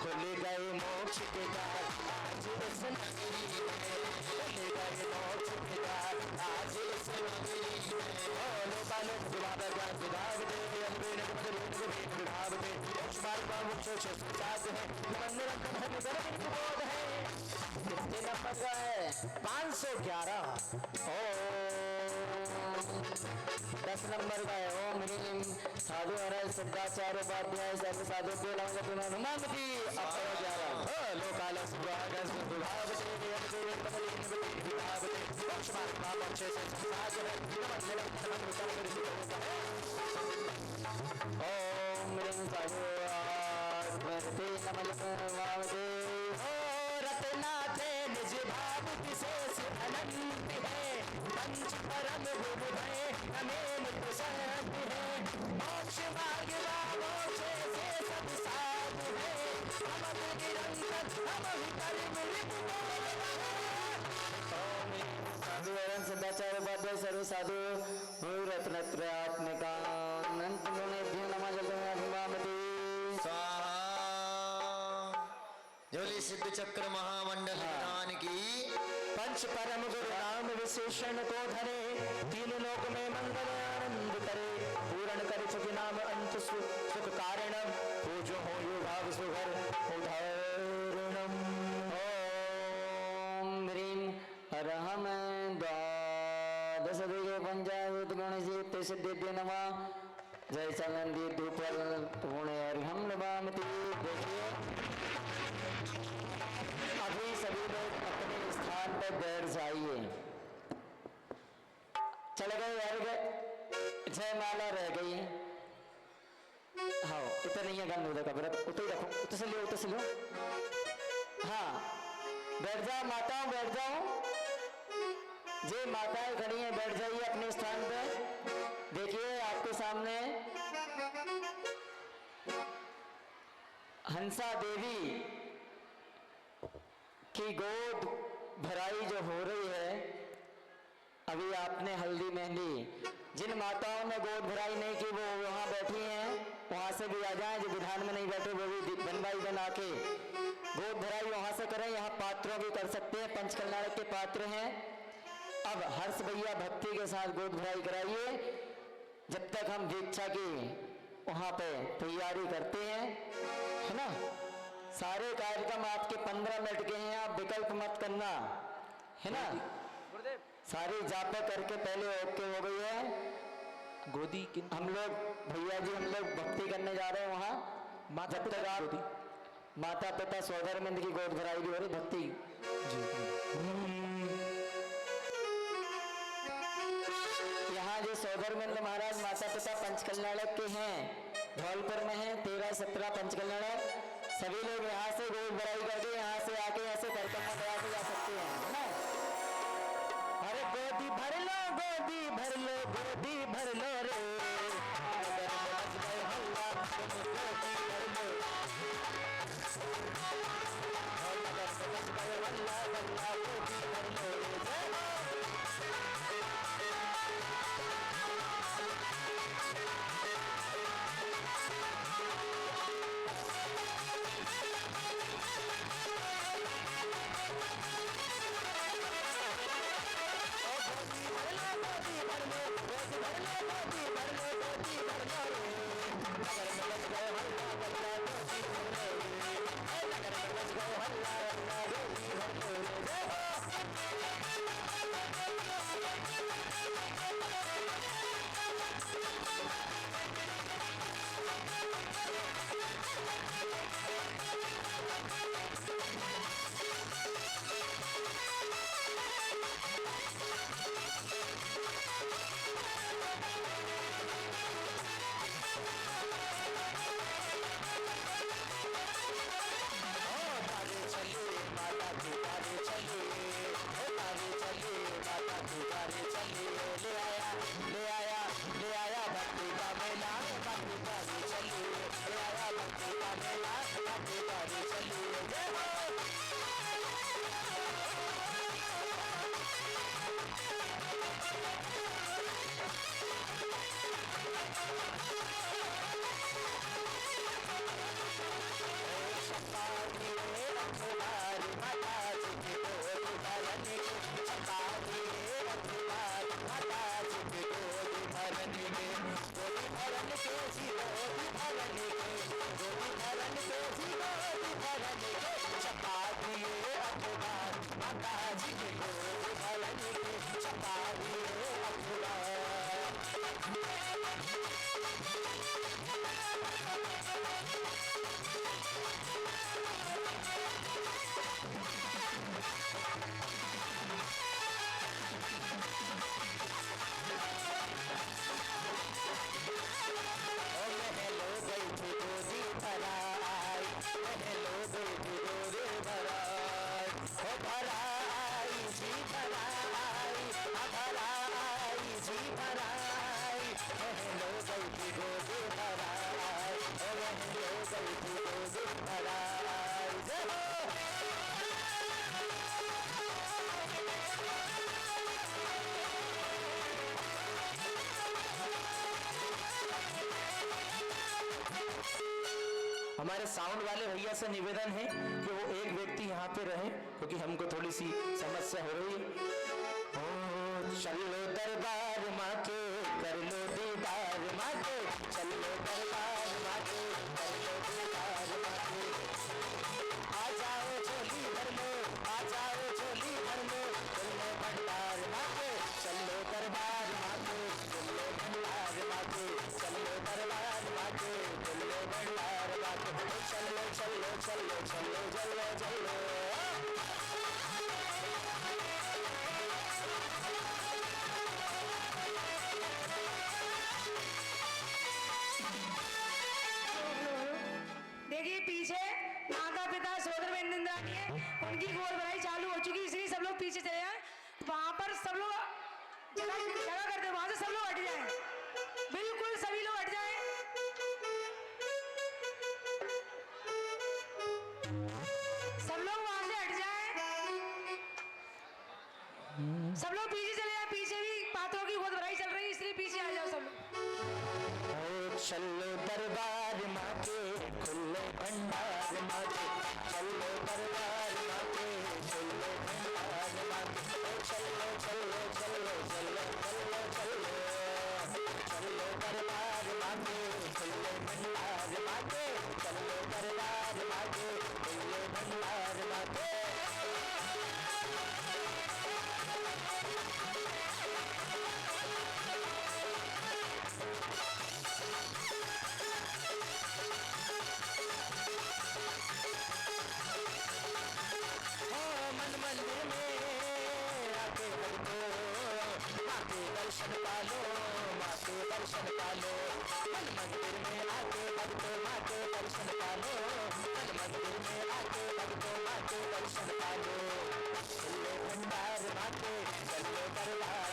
खुल गए मोक्ष के द्वार आज इस नगरी में, खुल गए मोक्ष के द्वार आज इस नगरी में। बोलो बालो विभाव ज्ञान विभाव दे विभाव दे, मोक्ष मार्ग का मोक्ष से साधु है, नमन निरंतर हम गर्भ बोध है। कितने नंबर का है? 511। दस नंबर का है। ओम ह्रीम साधु हर सिद्धाचार्य उपाध्याय सर्व साधु के हनुमानती अपर 11 लोकाल सुभागस विभाव मोक्ष मार्ग का मोक्ष से साधु है, नमन निरंतर हम गर्भ बोध है। ओम ह्रीम साधु रत्नाथे निज भाव विशेष अनंत है, पंच परम गुरु भय हमें प्रसाद है, मोक्ष मार्ग मोक्ष से सब साधु है, हम निरंतर हम कर्म ऋतु बोध है। साधु एवं सिद्धाचार्य उपाध्याय सर्व साधु रत्नत्रयात्मिका अनंत गुणेभ्यो नमः जल ब्रह्मावती स्वाहा। जोली सिद्ध चक्र महामंडल विधान की पंच परम गुरु नाम विशेषण को धरे, तीन लोक में मंगल आनंद करे, पूर्ण कर चुके नाम अंत सुख कारणम, पूजो हो यो भाव सुघर उदाहरणम। ओम ह्रीम अरहम द्वादश दिगे पंचायत गणेश सिद्धि नमः जय चलंदी धूपल पुणे अरहम नमामि। देखिए अभी सभी लोग अपने स्थान पर बैठ जाइए। चल गए अर्घ, जयमाला रह गई। हाँ इतना नहीं है गंद का व्रत, उतर ही रखो, उतर से लो, उतर से लो। हाँ बैठ जाओ माताओं, बैठ जाओ। जे माताएं खड़ी हैं बैठ जाइए अपने स्थान पे। देखिए आपके सामने हंसा देवी की गोद भराई जो हो रही है, अभी आपने हल्दी मेहंदी, जिन माताओं ने गोद भराई नहीं की वो वहां बैठी हैं, वहां से भी आ जाएं। जो विधान में नहीं बैठे वो भी बनवाई बना के गोद भराई वहां से करें। यहाँ पात्रों भी कर सकते हैं, पंचकल्याण के पात्र हैं। अब हर्ष भैया भक्ति के साथ गोद भराई कराइए, जब तक हम दीक्षा की वहां पे तैयारी करते हैं, है ना। सारे कार्यक्रम आपके 15 मिनट के हैं, आप विकल्प मत करना, है ना। सारी जापा करके पहले ओके हो गई है। गोदी किन हम लोग भैया जी, हम लोग भक्ति करने जा रहे हैं वहाँ। जब तक आप माता पिता सौधर्मिंद की गोद भराई भी हो रही भक्ति यहाँ जो सौधर्मिंद महाराज माता पिता पंचकल्याणक के हैं, धौलपुर में हैं 13-17 पंचकल्याणक। सभी लोग यहाँ से गोद भराई करके यहाँ से आके ऐसे परिक्रमा से जा सकते हैं। गोदी भर लो, गोदी भर लो, गोदी भर लो रे, नगर में मच गए हल्ला, तुम गोदी भर लो, नगर में मच गए हल्ला हल्ला, गोदी भर लो रे, जय हो। हमारे साउंड वाले भैया से निवेदन है कि वो एक व्यक्ति यहाँ पे रहे, क्योंकि हमको थोड़ी सी समस्या हो रही है। ओ चलो दरबार माँ के, कर लो दीदार माँ के, चलो दरबार माँ के, कर लो दीदार माँ के, आ जाओ झोली भर लो, आ जाओ झोली भर लो, दिल में भंडार माँ के, चलो दरबार माँ के, दिल में भंडार माँ के, चलो दरबार माँ के, दिल में भंडार माँ के, चलो चलो चलो चलो चलो चलो। देखिए पीछे माता पिता सोदर बहन इंद्राणी है, उनकी गोद भराई चालू हो चुकी है, इसलिए सब लोग पीछे चले जाएं। वहां पर सब लोग जगह करते हैं, वहां से सब लोग हट जाएं, बिल्कुल सभी लोग हट जाएं। सब लोग वहां से हट जाएं, सब लोग पीछे चले जाएं, पीछे भी पात्रों की गोद भराई चल रही है, इसलिए पीछे आ जाओ सब लोग। चलो दरबार माँ के, खुले भंडार माँ के, चलो दरबार माँ के, खुले भंडार माँ के, चलो चलो चलो चलो चलो चलो, चलो दरबार माँ के, खुले भंडार माँ के, चलो दरबार माँ के, खुले भंडार माँ के। मंदिर में आके भक्तो माँ के दर्शन पालो, माँ के दर्शन पालो, मन मंदिर में आके भक्तो माँ के दर्शन पालो, मन मंदिर में आके भक्तो माँ के दर्शन पालो, चलो भंडार माँ के, चलो दरबार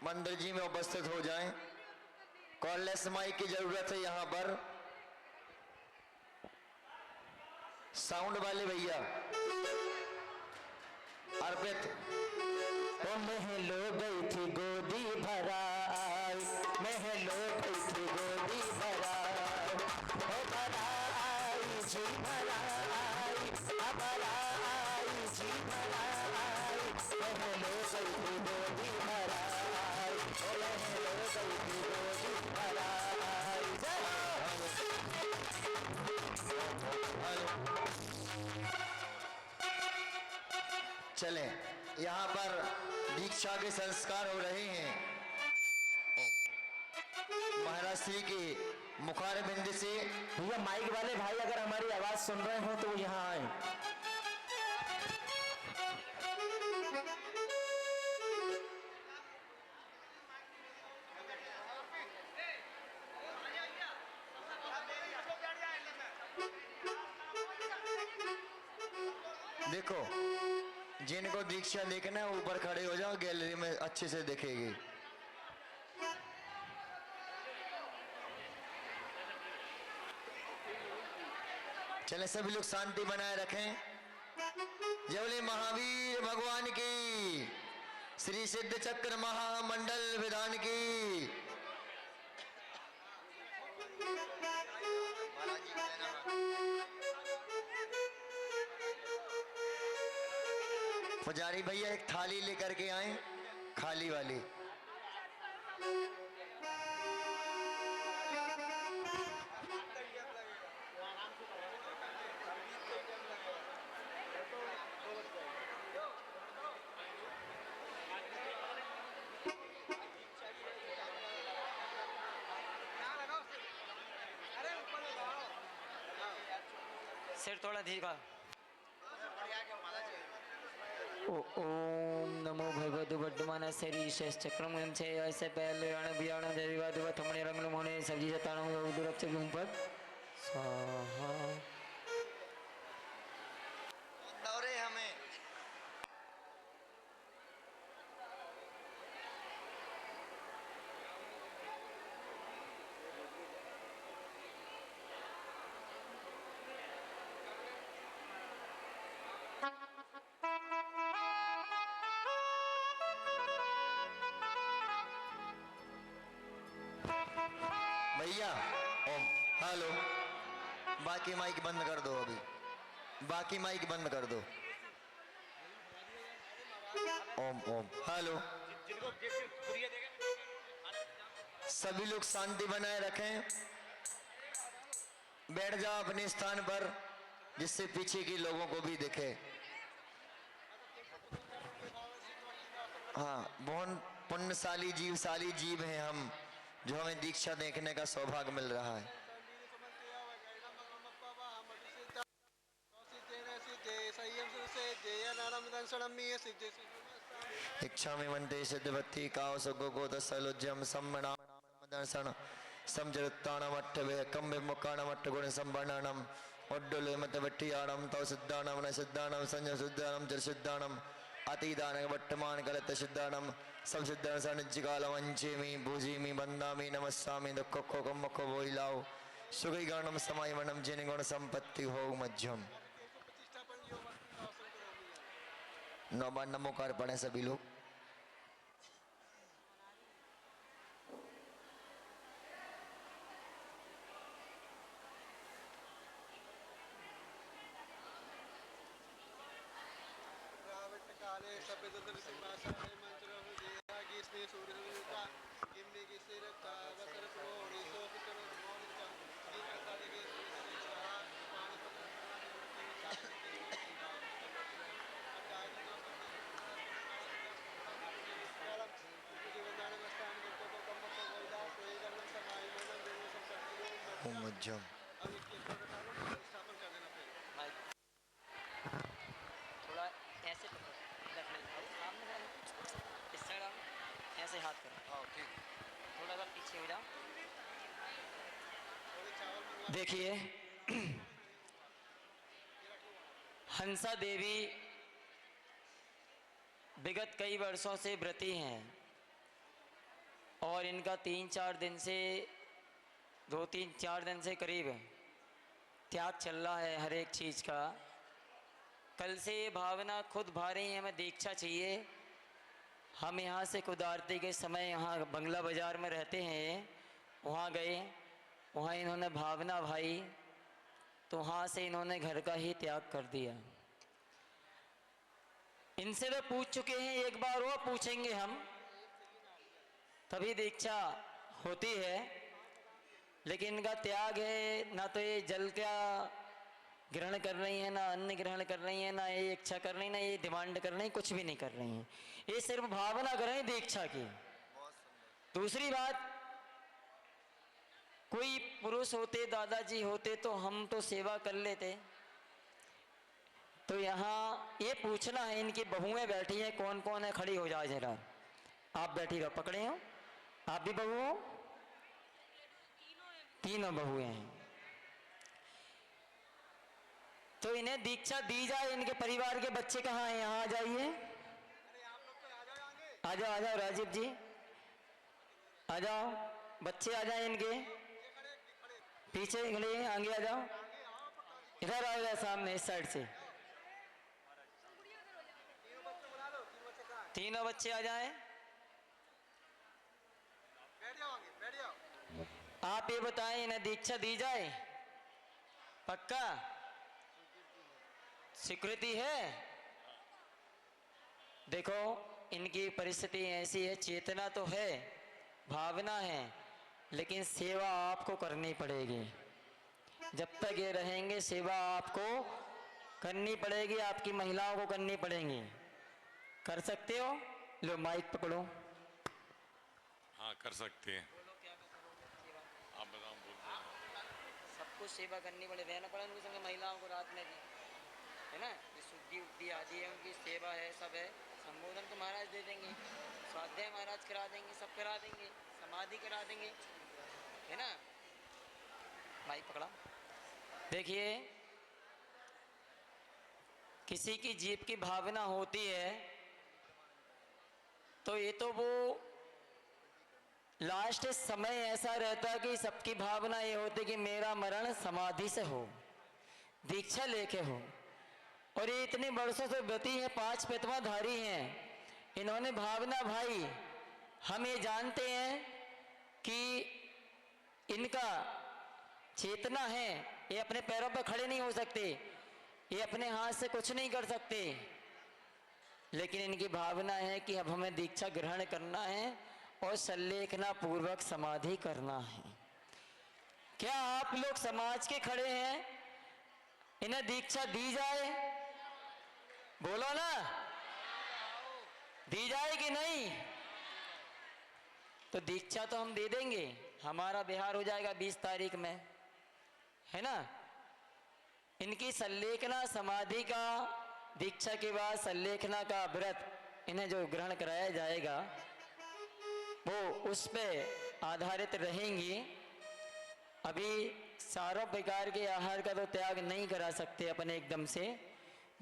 मंदिर जी में उपस्थित हो जाएं। कॉर्डलेस माइक की जरूरत है यहाँ पर। साउंड वाले भैया अर्पित। ओ महलो गई थी गोदी भराई, महलो गई थी गोदी भराई, ओ भराई जी भराई, भराई जी भराई, महलो गई थी गोदी भराई, ओ महलो गई थी गोदी भराई। चले, यहाँ पर दीक्षा के संस्कार हो रहे हैं। महाराज श्री के मुखार बिंद से। भैया माइक वाले भाई अगर हमारी आवाज सुन रहे हो तो वो यहाँ आए। देखो, जिनको दीक्षा देखना है ऊपर खड़े हो जाओ, गैलरी में अच्छे से दिखेगी। चले सभी लोग शांति बनाए रखें। जय बोले महावीर भगवान की, श्री सिद्ध चक्र महामंडल विधान की। पुजारी भैया एक थाली लेकर के आए, खाली वाली। सिर थोड़ा धीरा। ओम नमो भगवते वर्तमान शरीर शेष चक्रम से ऐसे पहले अण बियाण देवीवाद थमणे रंग होने सब्जी जताणु दुरक्ष के ऊपर स्वाहा। दौरे हमें भैया। ओम हेलो, बाकी माइक बंद कर दो, अभी बाकी माइक बंद कर दो। ओम ओम हेलो। सभी लोग शांति बनाए रखें, बैठ जाओ अपने स्थान पर जिससे पीछे के लोगों को भी दिखे। हाँ, बहुत पुण्यशाली जीवशाली जीव हैं हम, जो हमें दीक्षा देखने का सौभाग्य मिल रहा है। इच्छा में मनते सिद्धवती काव सुगो तसलुज्यम सम्मनाम दर्शन समजरुत्तानम अट्ठवे कम विमुक्तानम अट्ठगुण संवर्णनम उड्डुले मत वट्टियाणम तव सिद्धानम न सिद्धानम संजय सिद्धानम जल सिद्धानम अतिदान वर्तमान कलत सिद्धानम सब सिद्धान सनिज्जिकाल वंचेमि भुजिमि वंदामि नमस्सामि दुःखो कम्मको बोइलाओ सुगई गणम समाय मनम जिन गुण संपत्ति हो मध्यम। नौ बार नमोकार पढ़े सभी लोग। मध्यम थोड़ा ऐसे रखना, इस साइड आओ, ऐसे हाथ करो, थोड़ा सा पीछे हो जाओ। देखिए, हंसा देवी विगत कई वर्षों से व्रती हैं। और इनका 3-4 दिन से 2-3-4 दिन से करीब त्याग चल रहा है हर एक चीज़ का। कल से ये भावना खुद भा रही है, हमें दीक्षा चाहिए। हम यहाँ से खुद आरती के समय यहाँ बंगला बाज़ार में रहते हैं, वहाँ गए, वहाँ इन्होंने भावना भाई, तो वहाँ से इन्होंने घर का ही त्याग कर दिया। इनसे तो पूछ चुके हैं, एक बार और पूछेंगे हम, तभी दीक्षा होती है। लेकिन इनका त्याग है, ना तो ये जल का ग्रहण कर रही है, ना अन्न ग्रहण कर रही है, ना ये इच्छा कर रही, ना ये डिमांड कर रही, कुछ भी नहीं कर रही हैं। ये सिर्फ भावना कर रही दीक्षा की। दूसरी बात, कोई पुरुष होते, दादाजी होते तो हम तो सेवा कर लेते। तो यहाँ ये पूछना है, इनकी बहुएं बैठी हैं, कौन कौन है, खड़ी हो जाए जरा। आप बैठी रहो, पकड़े हो, आप भी बहू हो? तीनों बहुएं हैं। तो इन्हें दीक्षा दी जाए। इनके परिवार के बच्चे कहाँ हैं? यहाँ आ जाइए, आ जाओ, आ जाओ राजीव जी, आ जाओ, बच्चे आ जाए इनके, पीछे खड़े हैं, आगे आ जाओ, इधर आ जाओ, सामने इस साइड से तीनों बच्चे आ जाएं। आप ये बताएं, इन्हें दीक्षा दी जाए? पक्का? स्वीकृति है? देखो, इनकी परिस्थिति ऐसी है, चेतना तो है, भावना है, लेकिन सेवा आपको करनी पड़ेगी। जब तक ये रहेंगे सेवा आपको करनी पड़ेगी, आपकी महिलाओं को करनी पड़ेगी। कर सकते हो? लो माइक पकड़ो। हाँ, कर सकते हैं। आप बताओ, सबको सेवा करनी पड़े, रहना पड़े उनके संग, महिलाओं को रात में भी, है ना? ये शुद्धि उद्धि आदि है, उनकी सेवा है, सब है। संबोधन तो महाराज दे देंगे, स्वाध्याय महाराज करा देंगे, सब करा देंगे, समाधि करा देंगे, है ना? माइक पकड़ा। देखिए, किसी की जीव की भावना होती है, तो ये तो वो लास्ट समय ऐसा रहता है कि सबकी भावना ये होती कि मेरा मरण समाधि से हो, दीक्षा लेके हो। और ये इतने वर्षों से व्रती है, 5 पेतवाधारी हैं। इन्होंने भावना भाई, हम ये जानते हैं कि इनका चेतना है, ये अपने पैरों पर खड़े नहीं हो सकते, ये अपने हाथ से कुछ नहीं कर सकते, लेकिन इनकी भावना है कि अब हमें दीक्षा ग्रहण करना है और संलेखना पूर्वक समाधि करना है। क्या आप लोग समाज के खड़े हैं? इन्हें दीक्षा दी जाए? बोलो ना, दी जाए कि नहीं? तो दीक्षा तो हम दे देंगे, हमारा बिहार हो जाएगा 20 तारीख में, है ना? इनकी संलेखना समाधि का, दीक्षा के बाद संलेखना का व्रत इन्हें जो ग्रहण कराया जाएगा, वो उस पे आधारित रहेंगी। अभी सारों प्रकार के आहार का तो त्याग नहीं करा सकते अपने एकदम से,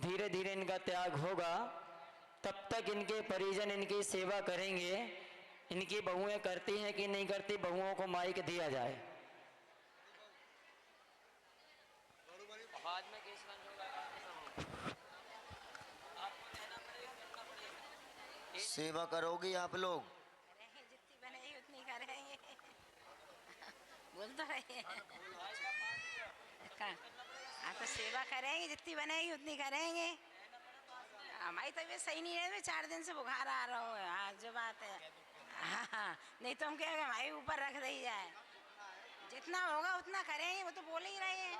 धीरे धीरे इनका त्याग होगा। तब तक इनके परिजन इनकी सेवा करेंगे। इनकी बहुएं करती हैं कि नहीं करती? बहुओं को माइक दिया जाए। सेवा करोगी आप लोग? जितनी बनेगी उतनी करेंगे। बोल तो रहे हैं। हाँ, तो सेवा करेंगे, जितनी बनेगी उतनी करेंगे। हमारी तबीयत सही नहीं है, 4 दिन से बुखार आ रहा हूँ। हाँ, जो बात है, हाँ हाँ, नहीं तो हम क्या हमारे ऊपर रख दी जाए, जितना होगा उतना करेंगे। वो तो बोल ही रहे हैं।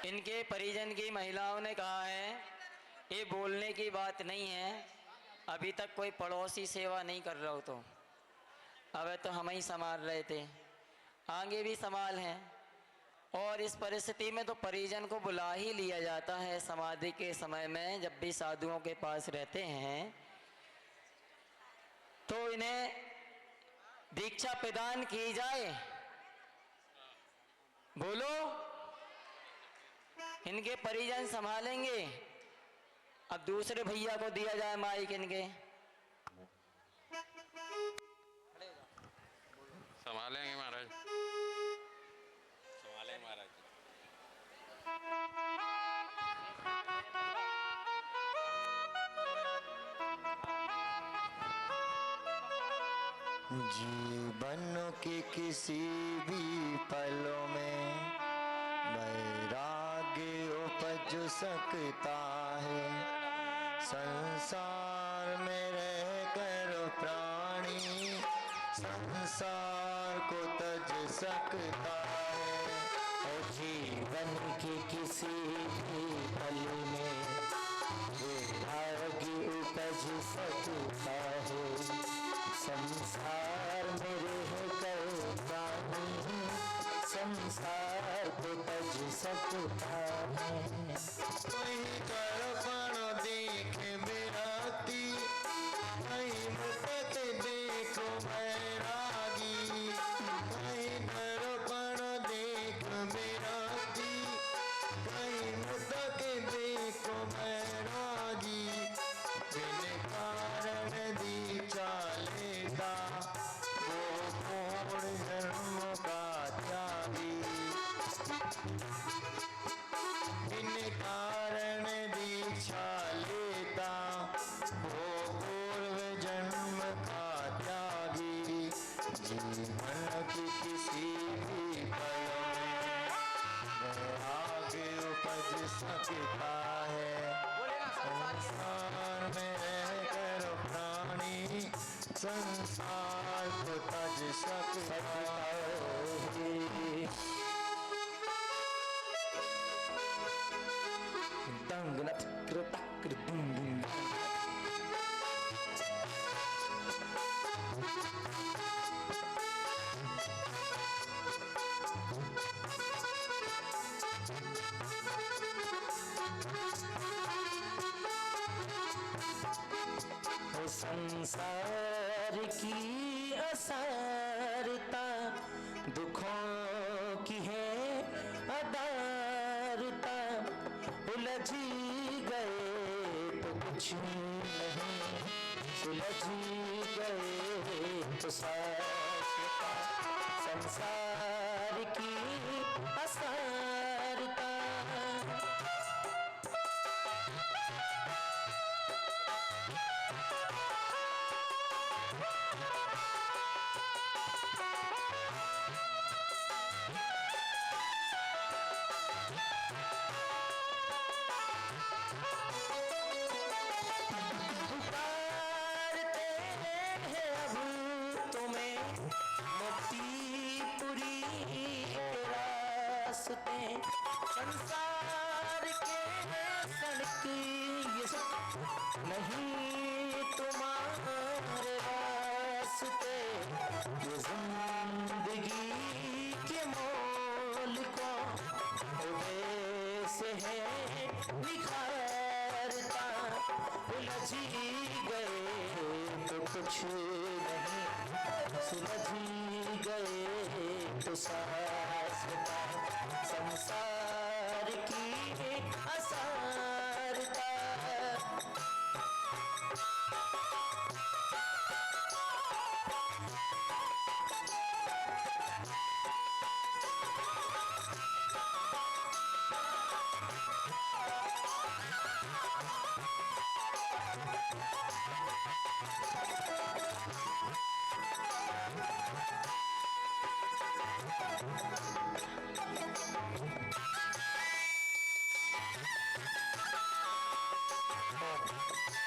इनके परिजन की महिलाओं ने कहा है, ये बोलने की बात नहीं है, अभी तक कोई पड़ोसी सेवा नहीं कर रहा हो, तो अब तो हम ही संभाल रहे थे, आगे भी संभाल हैं। और इस परिस्थिति में तो परिजन को बुला ही लिया जाता है समाधि के समय में। जब भी साधुओं के पास रहते हैं तो इन्हें दीक्षा प्रदान की जाए। बोलो। इनके परिजन संभालेंगे। अब दूसरे भैया को दिया जाए माइक इनके। संभालेंगे महाराज, संभालेंगे महाराज। जीवन के किसी भी पलों में वैराग्य उपज सकता है। संसार में रहकर प्राणी संसार को तज सकता है। और जीवन के किसी भी पल में वैराग्य उपज सकता है। संसार में रहकर प्राणी संसार को तज सकता है। कहीं दर्पण देख विरक्ति, कहीं मुक्त देखो बैरागी। कहीं दर्पण देख विरक्ति, कहीं मुक्त देखो बैरागी। बिन कारण दीक्षा लेता वो पूर्ण जन्म का त्यागी। बिन कारण दीक्षा लेता वो पूर्व जन्म का त्यागी। जीवन की किसी भी पल में वैराग्य उपज सकता है। संसार में रहकर प्राणी संसार को तज सकता है। दंग नथ कृतक दुम दुम। संसार की असारता दुखों की है अदारता। उलझ गए तो कुछ नहीं, सुलझ गए तो शाश्वता। संसार की असारता संसार के सड़क ये नहीं तुम्हारे रास्ते। ये जिंदगी के मोल को वैसे है निखारता। उलझ गए तो कुछ नहीं, सुलझ गए तो शाश्वता। संसार की असारता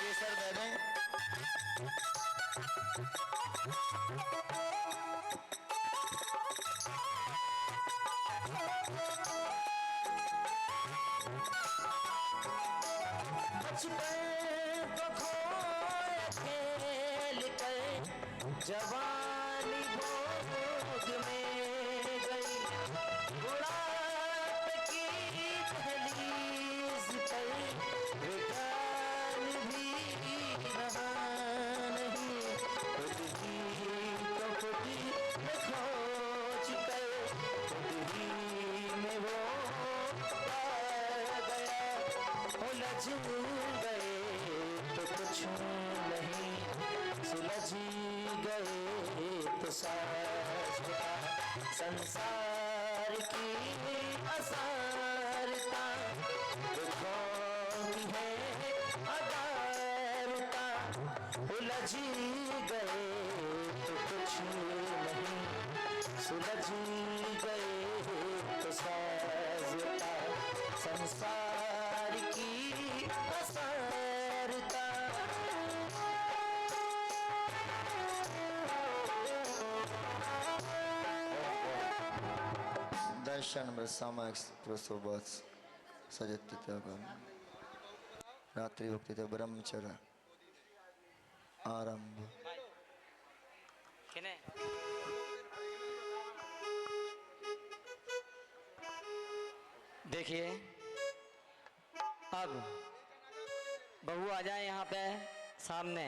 केसर दे दें। बचपन को खोया खेल कर जवानी भोग में गई। बुढ़ापे की दहलीज पर विज्ञान भी रहा नहीं। खुद ही तो खुद में खोज कर खुद ही उलझ गए तो कुछ नहीं, सुलझ गए तो शाश्वता संसार की असारता, दुखों की है अदारता, उलझ गए तो कुछ नहीं, सुलझ गए तो शाश्वता संसार की असारता। दर्शन सामायिक प्रसोबत सजत रात्रि भक्ति ब्रह्मचर्य आरंभ। देखिए अब बहू आ जाए यहाँ पे सामने,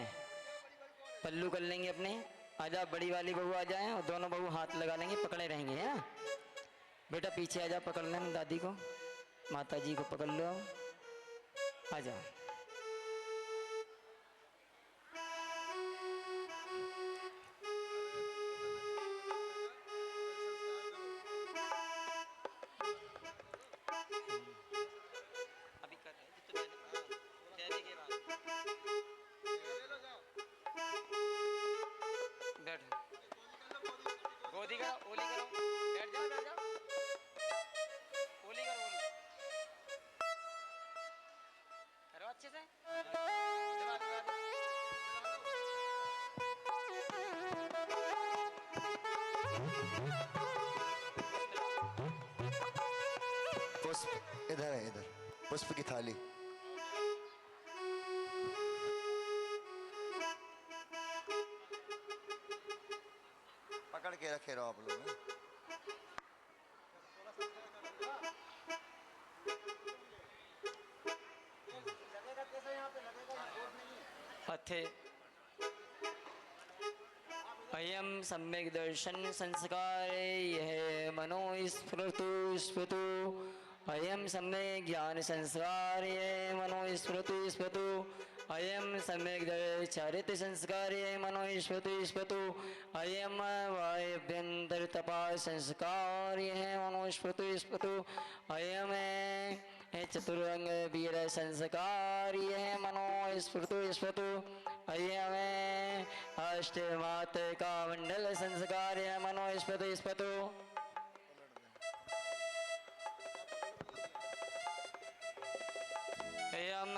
पल्लू कर लेंगे अपने। आजा बड़ी वाली बहू आ जाए और दोनों बहू हाथ लगा लेंगे, पकड़े रहेंगे है ना। बेटा पीछे आ जा, पकड़ लेना दादी को, माता जी को पकड़ लो, आ जाओ। अभी कर रहे हैं, तो के बाद बैठ, गोदी करो, ओली करो, बैठ जाओ, बैठ जाओ, ओली करो, ओली करो अच्छे से। पुष्प इधर है, इधर पुष्प की थाली। पकड़ के रखे रहो आप लोग। अथे अयम सम्यक दर्शन संस्कार यह मनो स्फुरतु स्फुतु, अयम सम्यक ज्ञान संस्कार यह मनो स्फुरतु स्फुतु, अयम सम्यक चारित्र संस्कार यह मनो स्फुरतु स्फुतु, अयम वायव्यंतर तपास संस्कार यह मनो स्फुरतु स्फुतु, अयम चतुरंग वीर संस्कार यह मनो स्फुरतु स्फुतु, अयम अष्टमात का मंडल संस्कार यह मनो स्फुरतु स्फुतु, अयम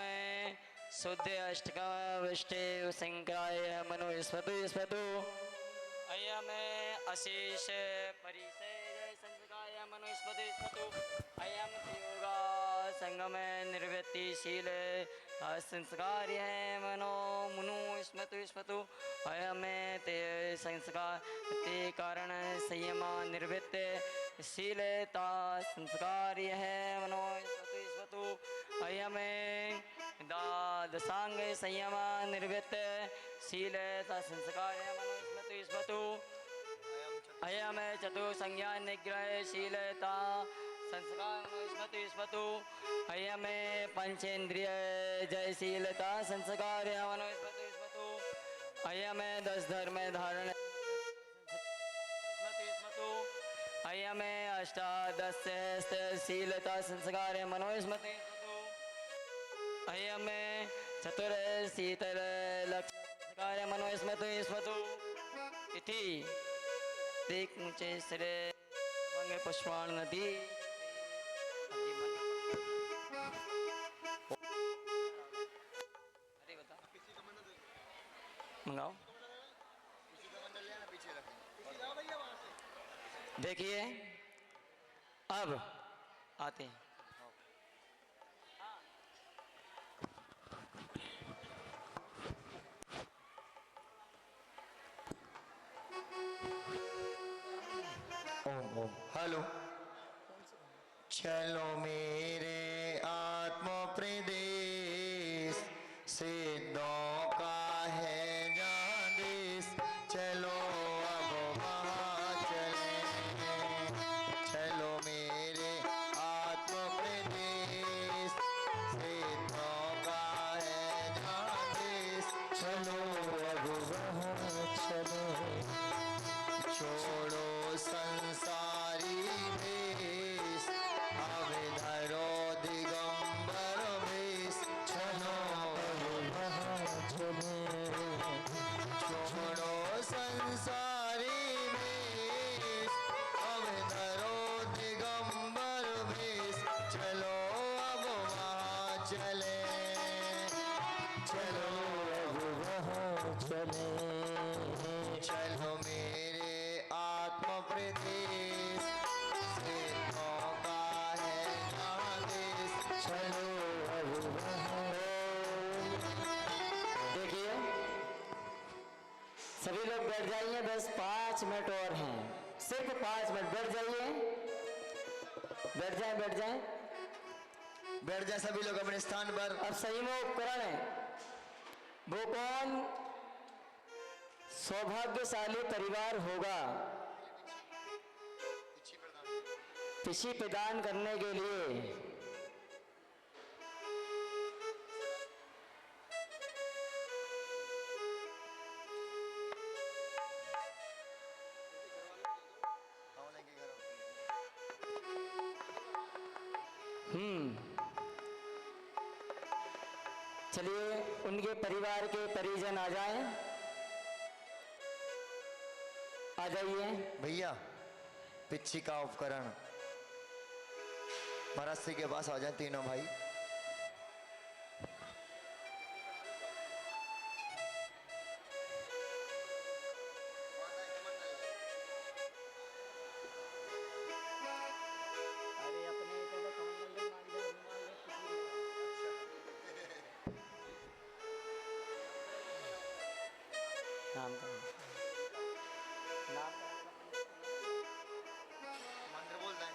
शुद्ध अष्टकावष्टे संकाय मनो स्फुरतु स्फुतु, अयम अशेष परिचय संस्कार मनो स्फुरतु स्फुतु, अयम योगा संगम निर्वृत्तिशील संस्कार है मनो मुनु स्मृतु स्मृतु, अयम ते संस्कार ते कारण संयम निर्वृत्त शीलता संस्कार है मनो स्मृतु स्मृतु, अयम द्वादशांग संयम निर्वृत्त शीलता संस्कार है मनो स्मृतु स्मृतु, अयम चतुर्संज्ञा निग्रहशीलता संस्कार स्मृति स्मृतु, अयम पंचेन्द्रिय जयशीलता संस्कार मनो स्मृति स्मृतु, अयम 10 धर्म धारण स्मृति स्मृतु, अयम अष्टादश शीलता संस्कार मनो स्मृति स्मृतु, अयम चतुर शीतल लक्ष्य संस्कार मनो स्मृति स्मृतु, इति देख मुझे श्रे पुष्पाण नदी मंगाओ। देखिए अब आते हैं, ओम ओम हेलो। चलो मेरे आत्म प्रदेश, सिद्धों का है जहाँ देश, चलो अब वहाँ चले, चलो मेरे आत्म प्रदेश, सिद्धों चलो अब वहाँ चलो, छोड़ो संसारी भेष, अब धरो दिगंबर वेश। चलो अब वहाँ चलो, छोड़ो संसारी भेष, अब धरो दिगंबर वेश। चलो अब वहाँ चले, चलो अब वहाँ चले, चलो मेरे आत्म प्रदेश से मौका है जहाँ देश। चलो अब वहाँ। देखिए सभी लोग बैठ जाइए, बस 5 मिनट और हैं, सिर्फ 5 मिनट। बैठ जाइए, बैठ जाए, बैठ जाए। बैठ जाए सभी लोग अपने स्थान पर। अब सही में उपकरण है, वो कौन सौभाग्यशाली परिवार होगा पिछी प्रदान करने के लिए? चलिए उनके परिवार के परिजन आ जाएं, आ जाइए। भैया पिच्छी का उपकरण महाराज श्री के पास आ जाए तीनों भाई। नाम का नाम मंत्र बोलता है।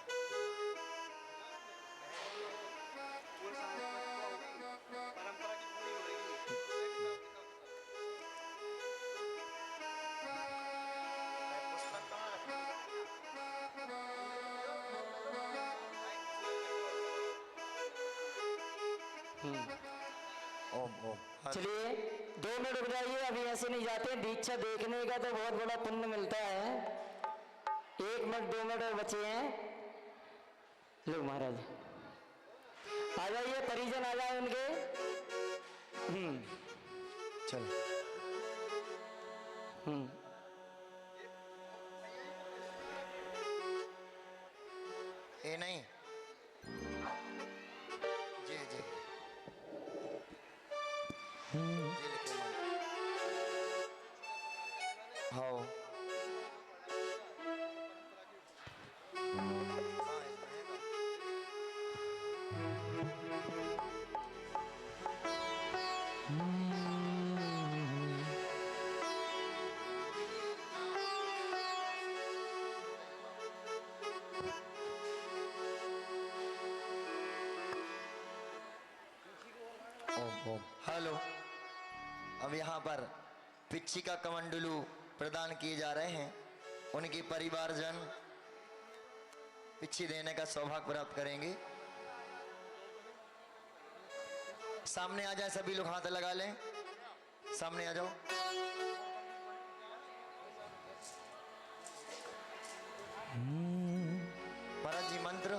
ओम ओम। चलिए 2 मिनट रुक जाइए, अभी ऐसे नहीं जाते। दीक्षा देखने का तो बहुत बड़ा पुण्य मिलता है। 1 मिनट 2 मिनट और बचे हैं। लो महाराज आ जाइए, परिजन आ जाए उनके। चल ये नहीं जी जी जी लिखो हाँ हेलो। अब यहाँ पर पिच्छी का कमंडलू प्रदान किए जा रहे हैं। उनके परिवारजन पिच्छी देने का सौभाग्य प्राप्त करेंगे। सामने आ जाए सभी लोग, हाथ लगा लें, सामने आ जाओ। महाराज जी मंत्र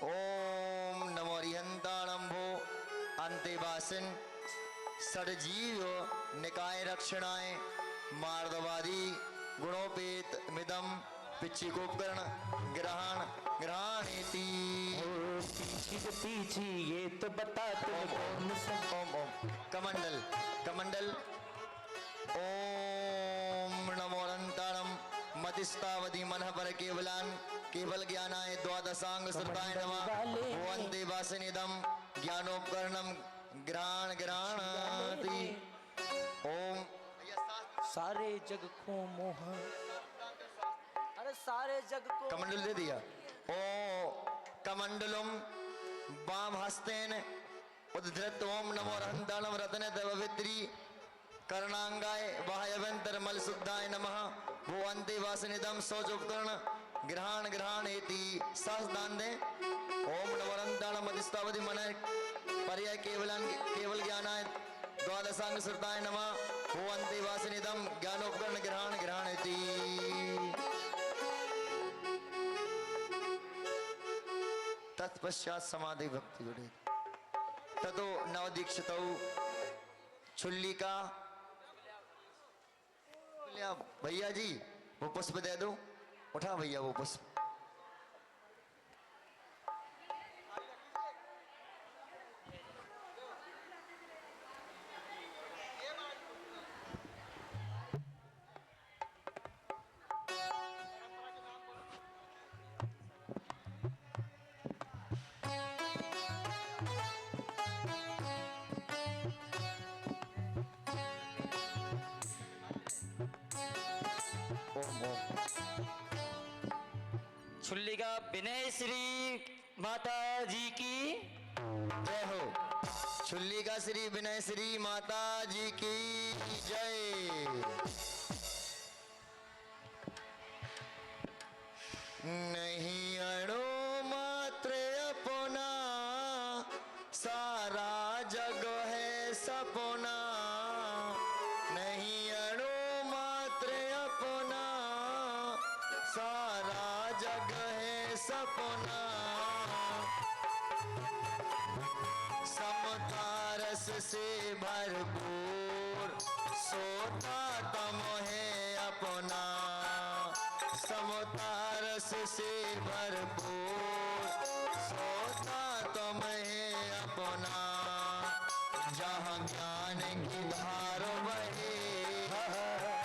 ओम नमो रिहंताणंभो अंतेवासिन सड़जीव निकाय रक्षणाय मार्दवादी गुणोपेत मिदम पिच्छी गोपकर्ण ग्रहण ग्रहणेति। पीछी ये तो बता तुम कौन सा। ओम ओम कमंडल कमंडल ओम नमो अनंताणम मतिस्तावधि मनः पर केवलान केवल ज्ञानाय द्वादशांग श्रुताय नमः वंदे वासनिदम ज्ञानोपकरणम ग्रहण ग्रहणाति। ओम सारे जग को मोह, अरे सारे जग को कमंडल दे दिया। ओ कमंडलम वाम हस्तेन उद्धृत ओम नमो रहंताणम रत्न पवित्री कर्णांगाय बाह्यवंतर मल शुद्धाय नमः वो अंते वासनिदम सोचोपकरण ग्रहण ग्रहण एति सास दान दे। ओम नमो रहंताणम अधिष्ठा तावधि मन पर्याय केवल ज्ञानाय द्वादशांग श्रुताय नमः भुवन्ति वासनिदं ज्ञानोपकरण ग्रहणति तत्पश्चात समाधि भक्ति गुड़े ततो नवदीक्षितौ छुल्ली का भैया जी वो पुष्प दे दो, उठा भैया वो पुष्प। छुल्ली का विनय श्री माता जी की जय हो। छुल्ली का श्री विनय श्री माता जी की जय। नहीं अणु मात्र अपना सारा जग है सपना, नहीं अणु मात्र अपना सारा जग है सपना, समता रस से भरपूर सोता तम है अपना, समता रस से भरपूर सोता तम है अपना, जहाँ ज्ञान की धार बहे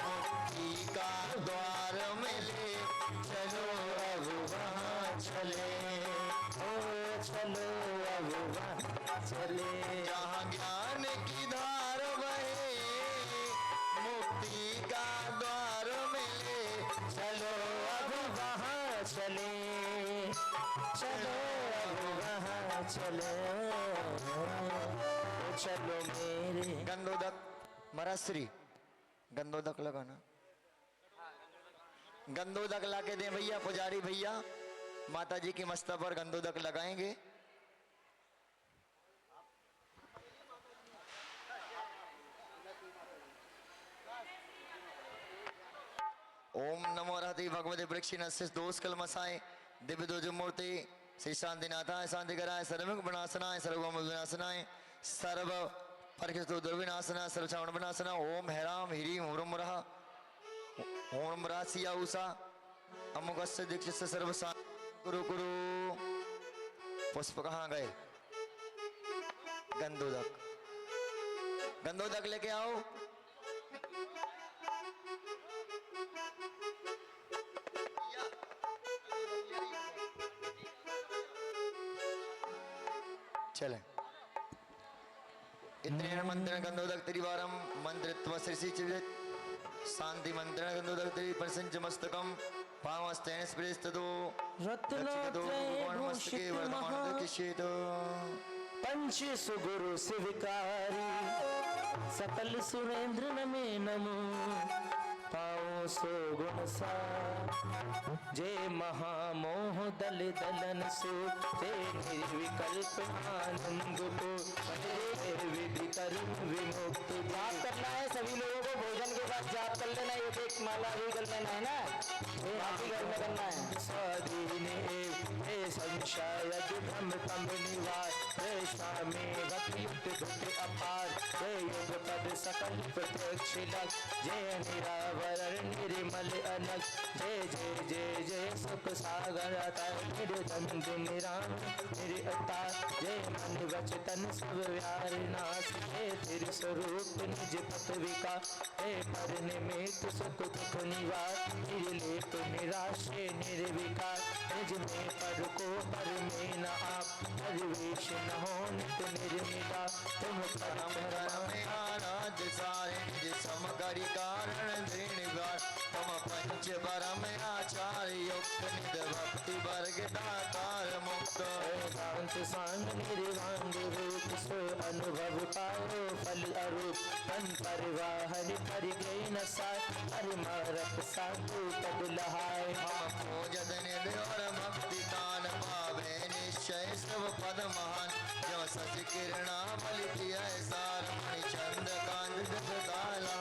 मुक्ति का द्वार मिले, चलो अब वहाँ चले, ओ चलो अब वहाँ चले, जहाँ ज्ञान की धार बहे मुक्ति का द्वार मिले, चलो अब वहाँ चले, चलो अब वहाँ चले, चलो मेरे। गंदोदक मराश्री गंदोदक लगाना, गंदोदक लाके दें भैया, पुजारी भैया माता जी की मस्तक पर गंदोदक लगाएंगे। ओम नमो रहते भगवते वृक्षिणस्य दोष कलमसाय दिव्य दोज मूर्ति श्री शांतिनाथाय शांतिकराय सर्वमुख विनाशनाय सर्वभौम विनाशनाय सर्व परिकृत दुर्विनाशनाय सर्वचावण विनाशना। ओम हैराम ह्रीम ह्रूम रः ओम राशिया उषा अमुकस्य दीक्षित सर्वसा गुरु गुरु। पुष्प कहाँ गए? गंदोदक, गंदोदक लेके आओ। चले इतने मंत्र गंधोदक त्रिवारम मंत्रित्व श्री शांति मंत्र गंधोदक त्रि प्रसंच मस्तकम पावस्तेन स्पृष्टतो रत्नमस्तके वर्धमान किशेत पंच सुगुरु शिवकारी सकल सुरेंद्र नमे नमो पाओ सो गुण सा जय महामोह दल दलन सो जय निर्विकल्प आनंद को विधि कर्म विमुक्त। जाप करना है सभी लोगों को, भोजन के बाद जाप कर लेना, एक माला भी कर लेना है ना, बाकी घर में करना है। स्वाधीने संशय भ्रम तम निवार स्वामी भक्ति युक्त अपार जय योग पद सकल प्रत्यक्ष लग जय निरावर निर्मल अनग जय जय जय जय सुख सागर अतर निर्द्वंद निराम निरतार जय मन वचन सब व्यार नाश जय तिर स्वरूप निज पत विकार जय पर निमित्त सुख दुख निवार निर्लेप निराशे निर्विकार निज में पर को पर में न आप परिवेश न हो नित निर्मिता तुम करम में आराध सारे निज समकरि कारण दृढ़ तम पंच परम आचार्य युक्त निध भक्ति वर्ग दातार मुक्त शांत सांग निर्वांग रूप सो अनुभव पारो फल अरूप तन परिवाहन परि गई न साय परिमारक साधु पद लहाय हम खोजत निधि और भक्ति कान पावे निश्चय सब पद महान सच किरणा बलिति ऐसा रमणि चंद कांद जगदाला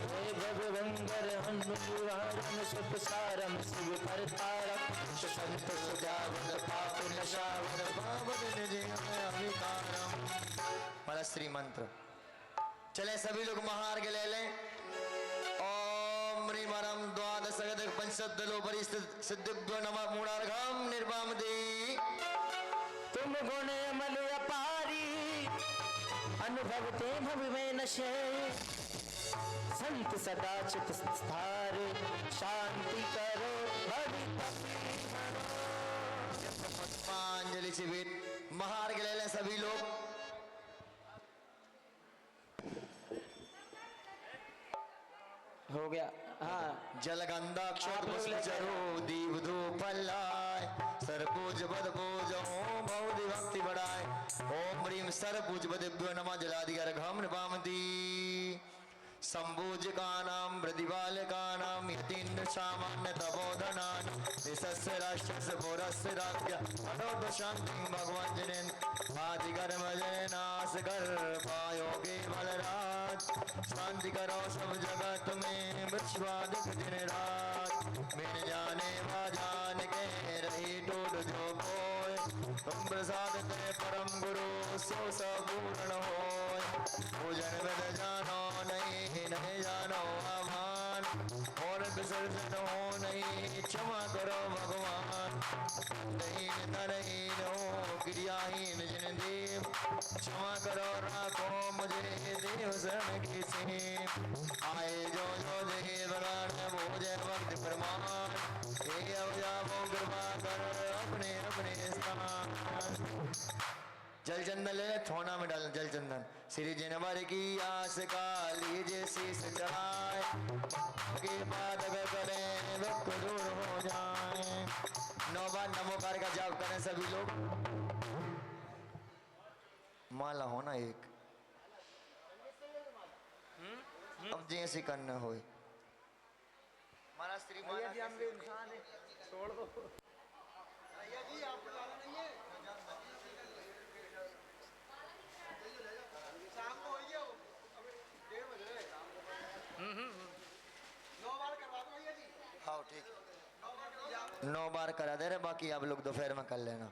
हे भगवंगर हनुमान सुख सारम शिव परतारम संत सुजावद पाप नशावद पावन निज अभिकारम। माला श्री मंत्र चले सभी लोग महार्घ ले लें। ओम ह्रीं वरम द्वादश गदक पंचदलोपरि सिद्धिभ्यो नमः मूढ़ार्घम निर्वामदे। तुम गुण अमल अपारी अनुभवते भव में नशे संत सदा चित स्थार शांति करो भवि पुष्पांजलि शिविर महार्घ ले लें सभी लोग। हो गया। हाँ जलगंधाक्षर पुष्पचरो दीप धूप फलाय सरपूज बद पूज ओम बहुधि भक्ति बढ़ाए। ओम ह्रीं सरपूज बदिभ्यो नमः जलाधिकार घम नृपामती। संभूज कानाम प्रतिबालकानाम यतीन्द्र सामान्य तपोधनान निसस्य राष्ट्रस्य पुरस्य राज्ञ अनोद शांति भगवान जनेन आदिकर्म जनास कर पायोगे बलराज शांति करो सब जगत में वृक्षवादिक दिन रात मिल जाने जान के रही टूट जो कोय तुम प्रसाद ते परम गुरु सो सबूर्ण होय पूजन वेद जानो नहीं जानो आमान और विसर्जन हो नहीं क्षमा करो भगवान। दहीन तरहीन हो क्रियाहीन जिन देव क्षमा करो राखो मुझे देव शरण की सेव। आए जो देव भोजय भक्त प्रमाण हे अवजाबो कृपा कर अपने अपने स्थान। जल चंदन ले थोना में डाल जल चंदन श्री जनवर की आस का लीजिए शीश चढ़ाए के बाद करें दुख दूर हो जाए। 9 बार नमोकार का जाप करें सभी लोग। माला होना एक अब जैसे करना हो माला श्री माला छोड़ दो जी आप नहीं है शाम को होइए 1:30 बज रहे 9 बार करवा दो भैया जी। हाँ ठीक 9 बार करा दे रहे बाकी आप लोग दोपहर में कर लेना।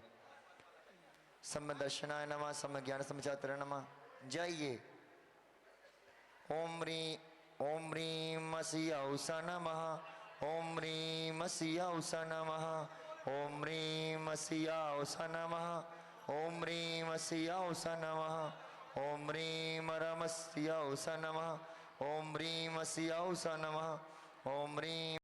सम्य दर्शनाय नमः सम्य ज्ञान समचात्र नमः। जाइए ओम ह्रीं सियाउषा नमः ओम ह्रीं सियाउषा नमः ओम ह्रीं सियाउषा नमः ओम ह्रीं सियाउषा नमः ओम ह्रीं रमस्याउषा नमः ओम ह्रीं सियाउषा नमः ओम ह्रीं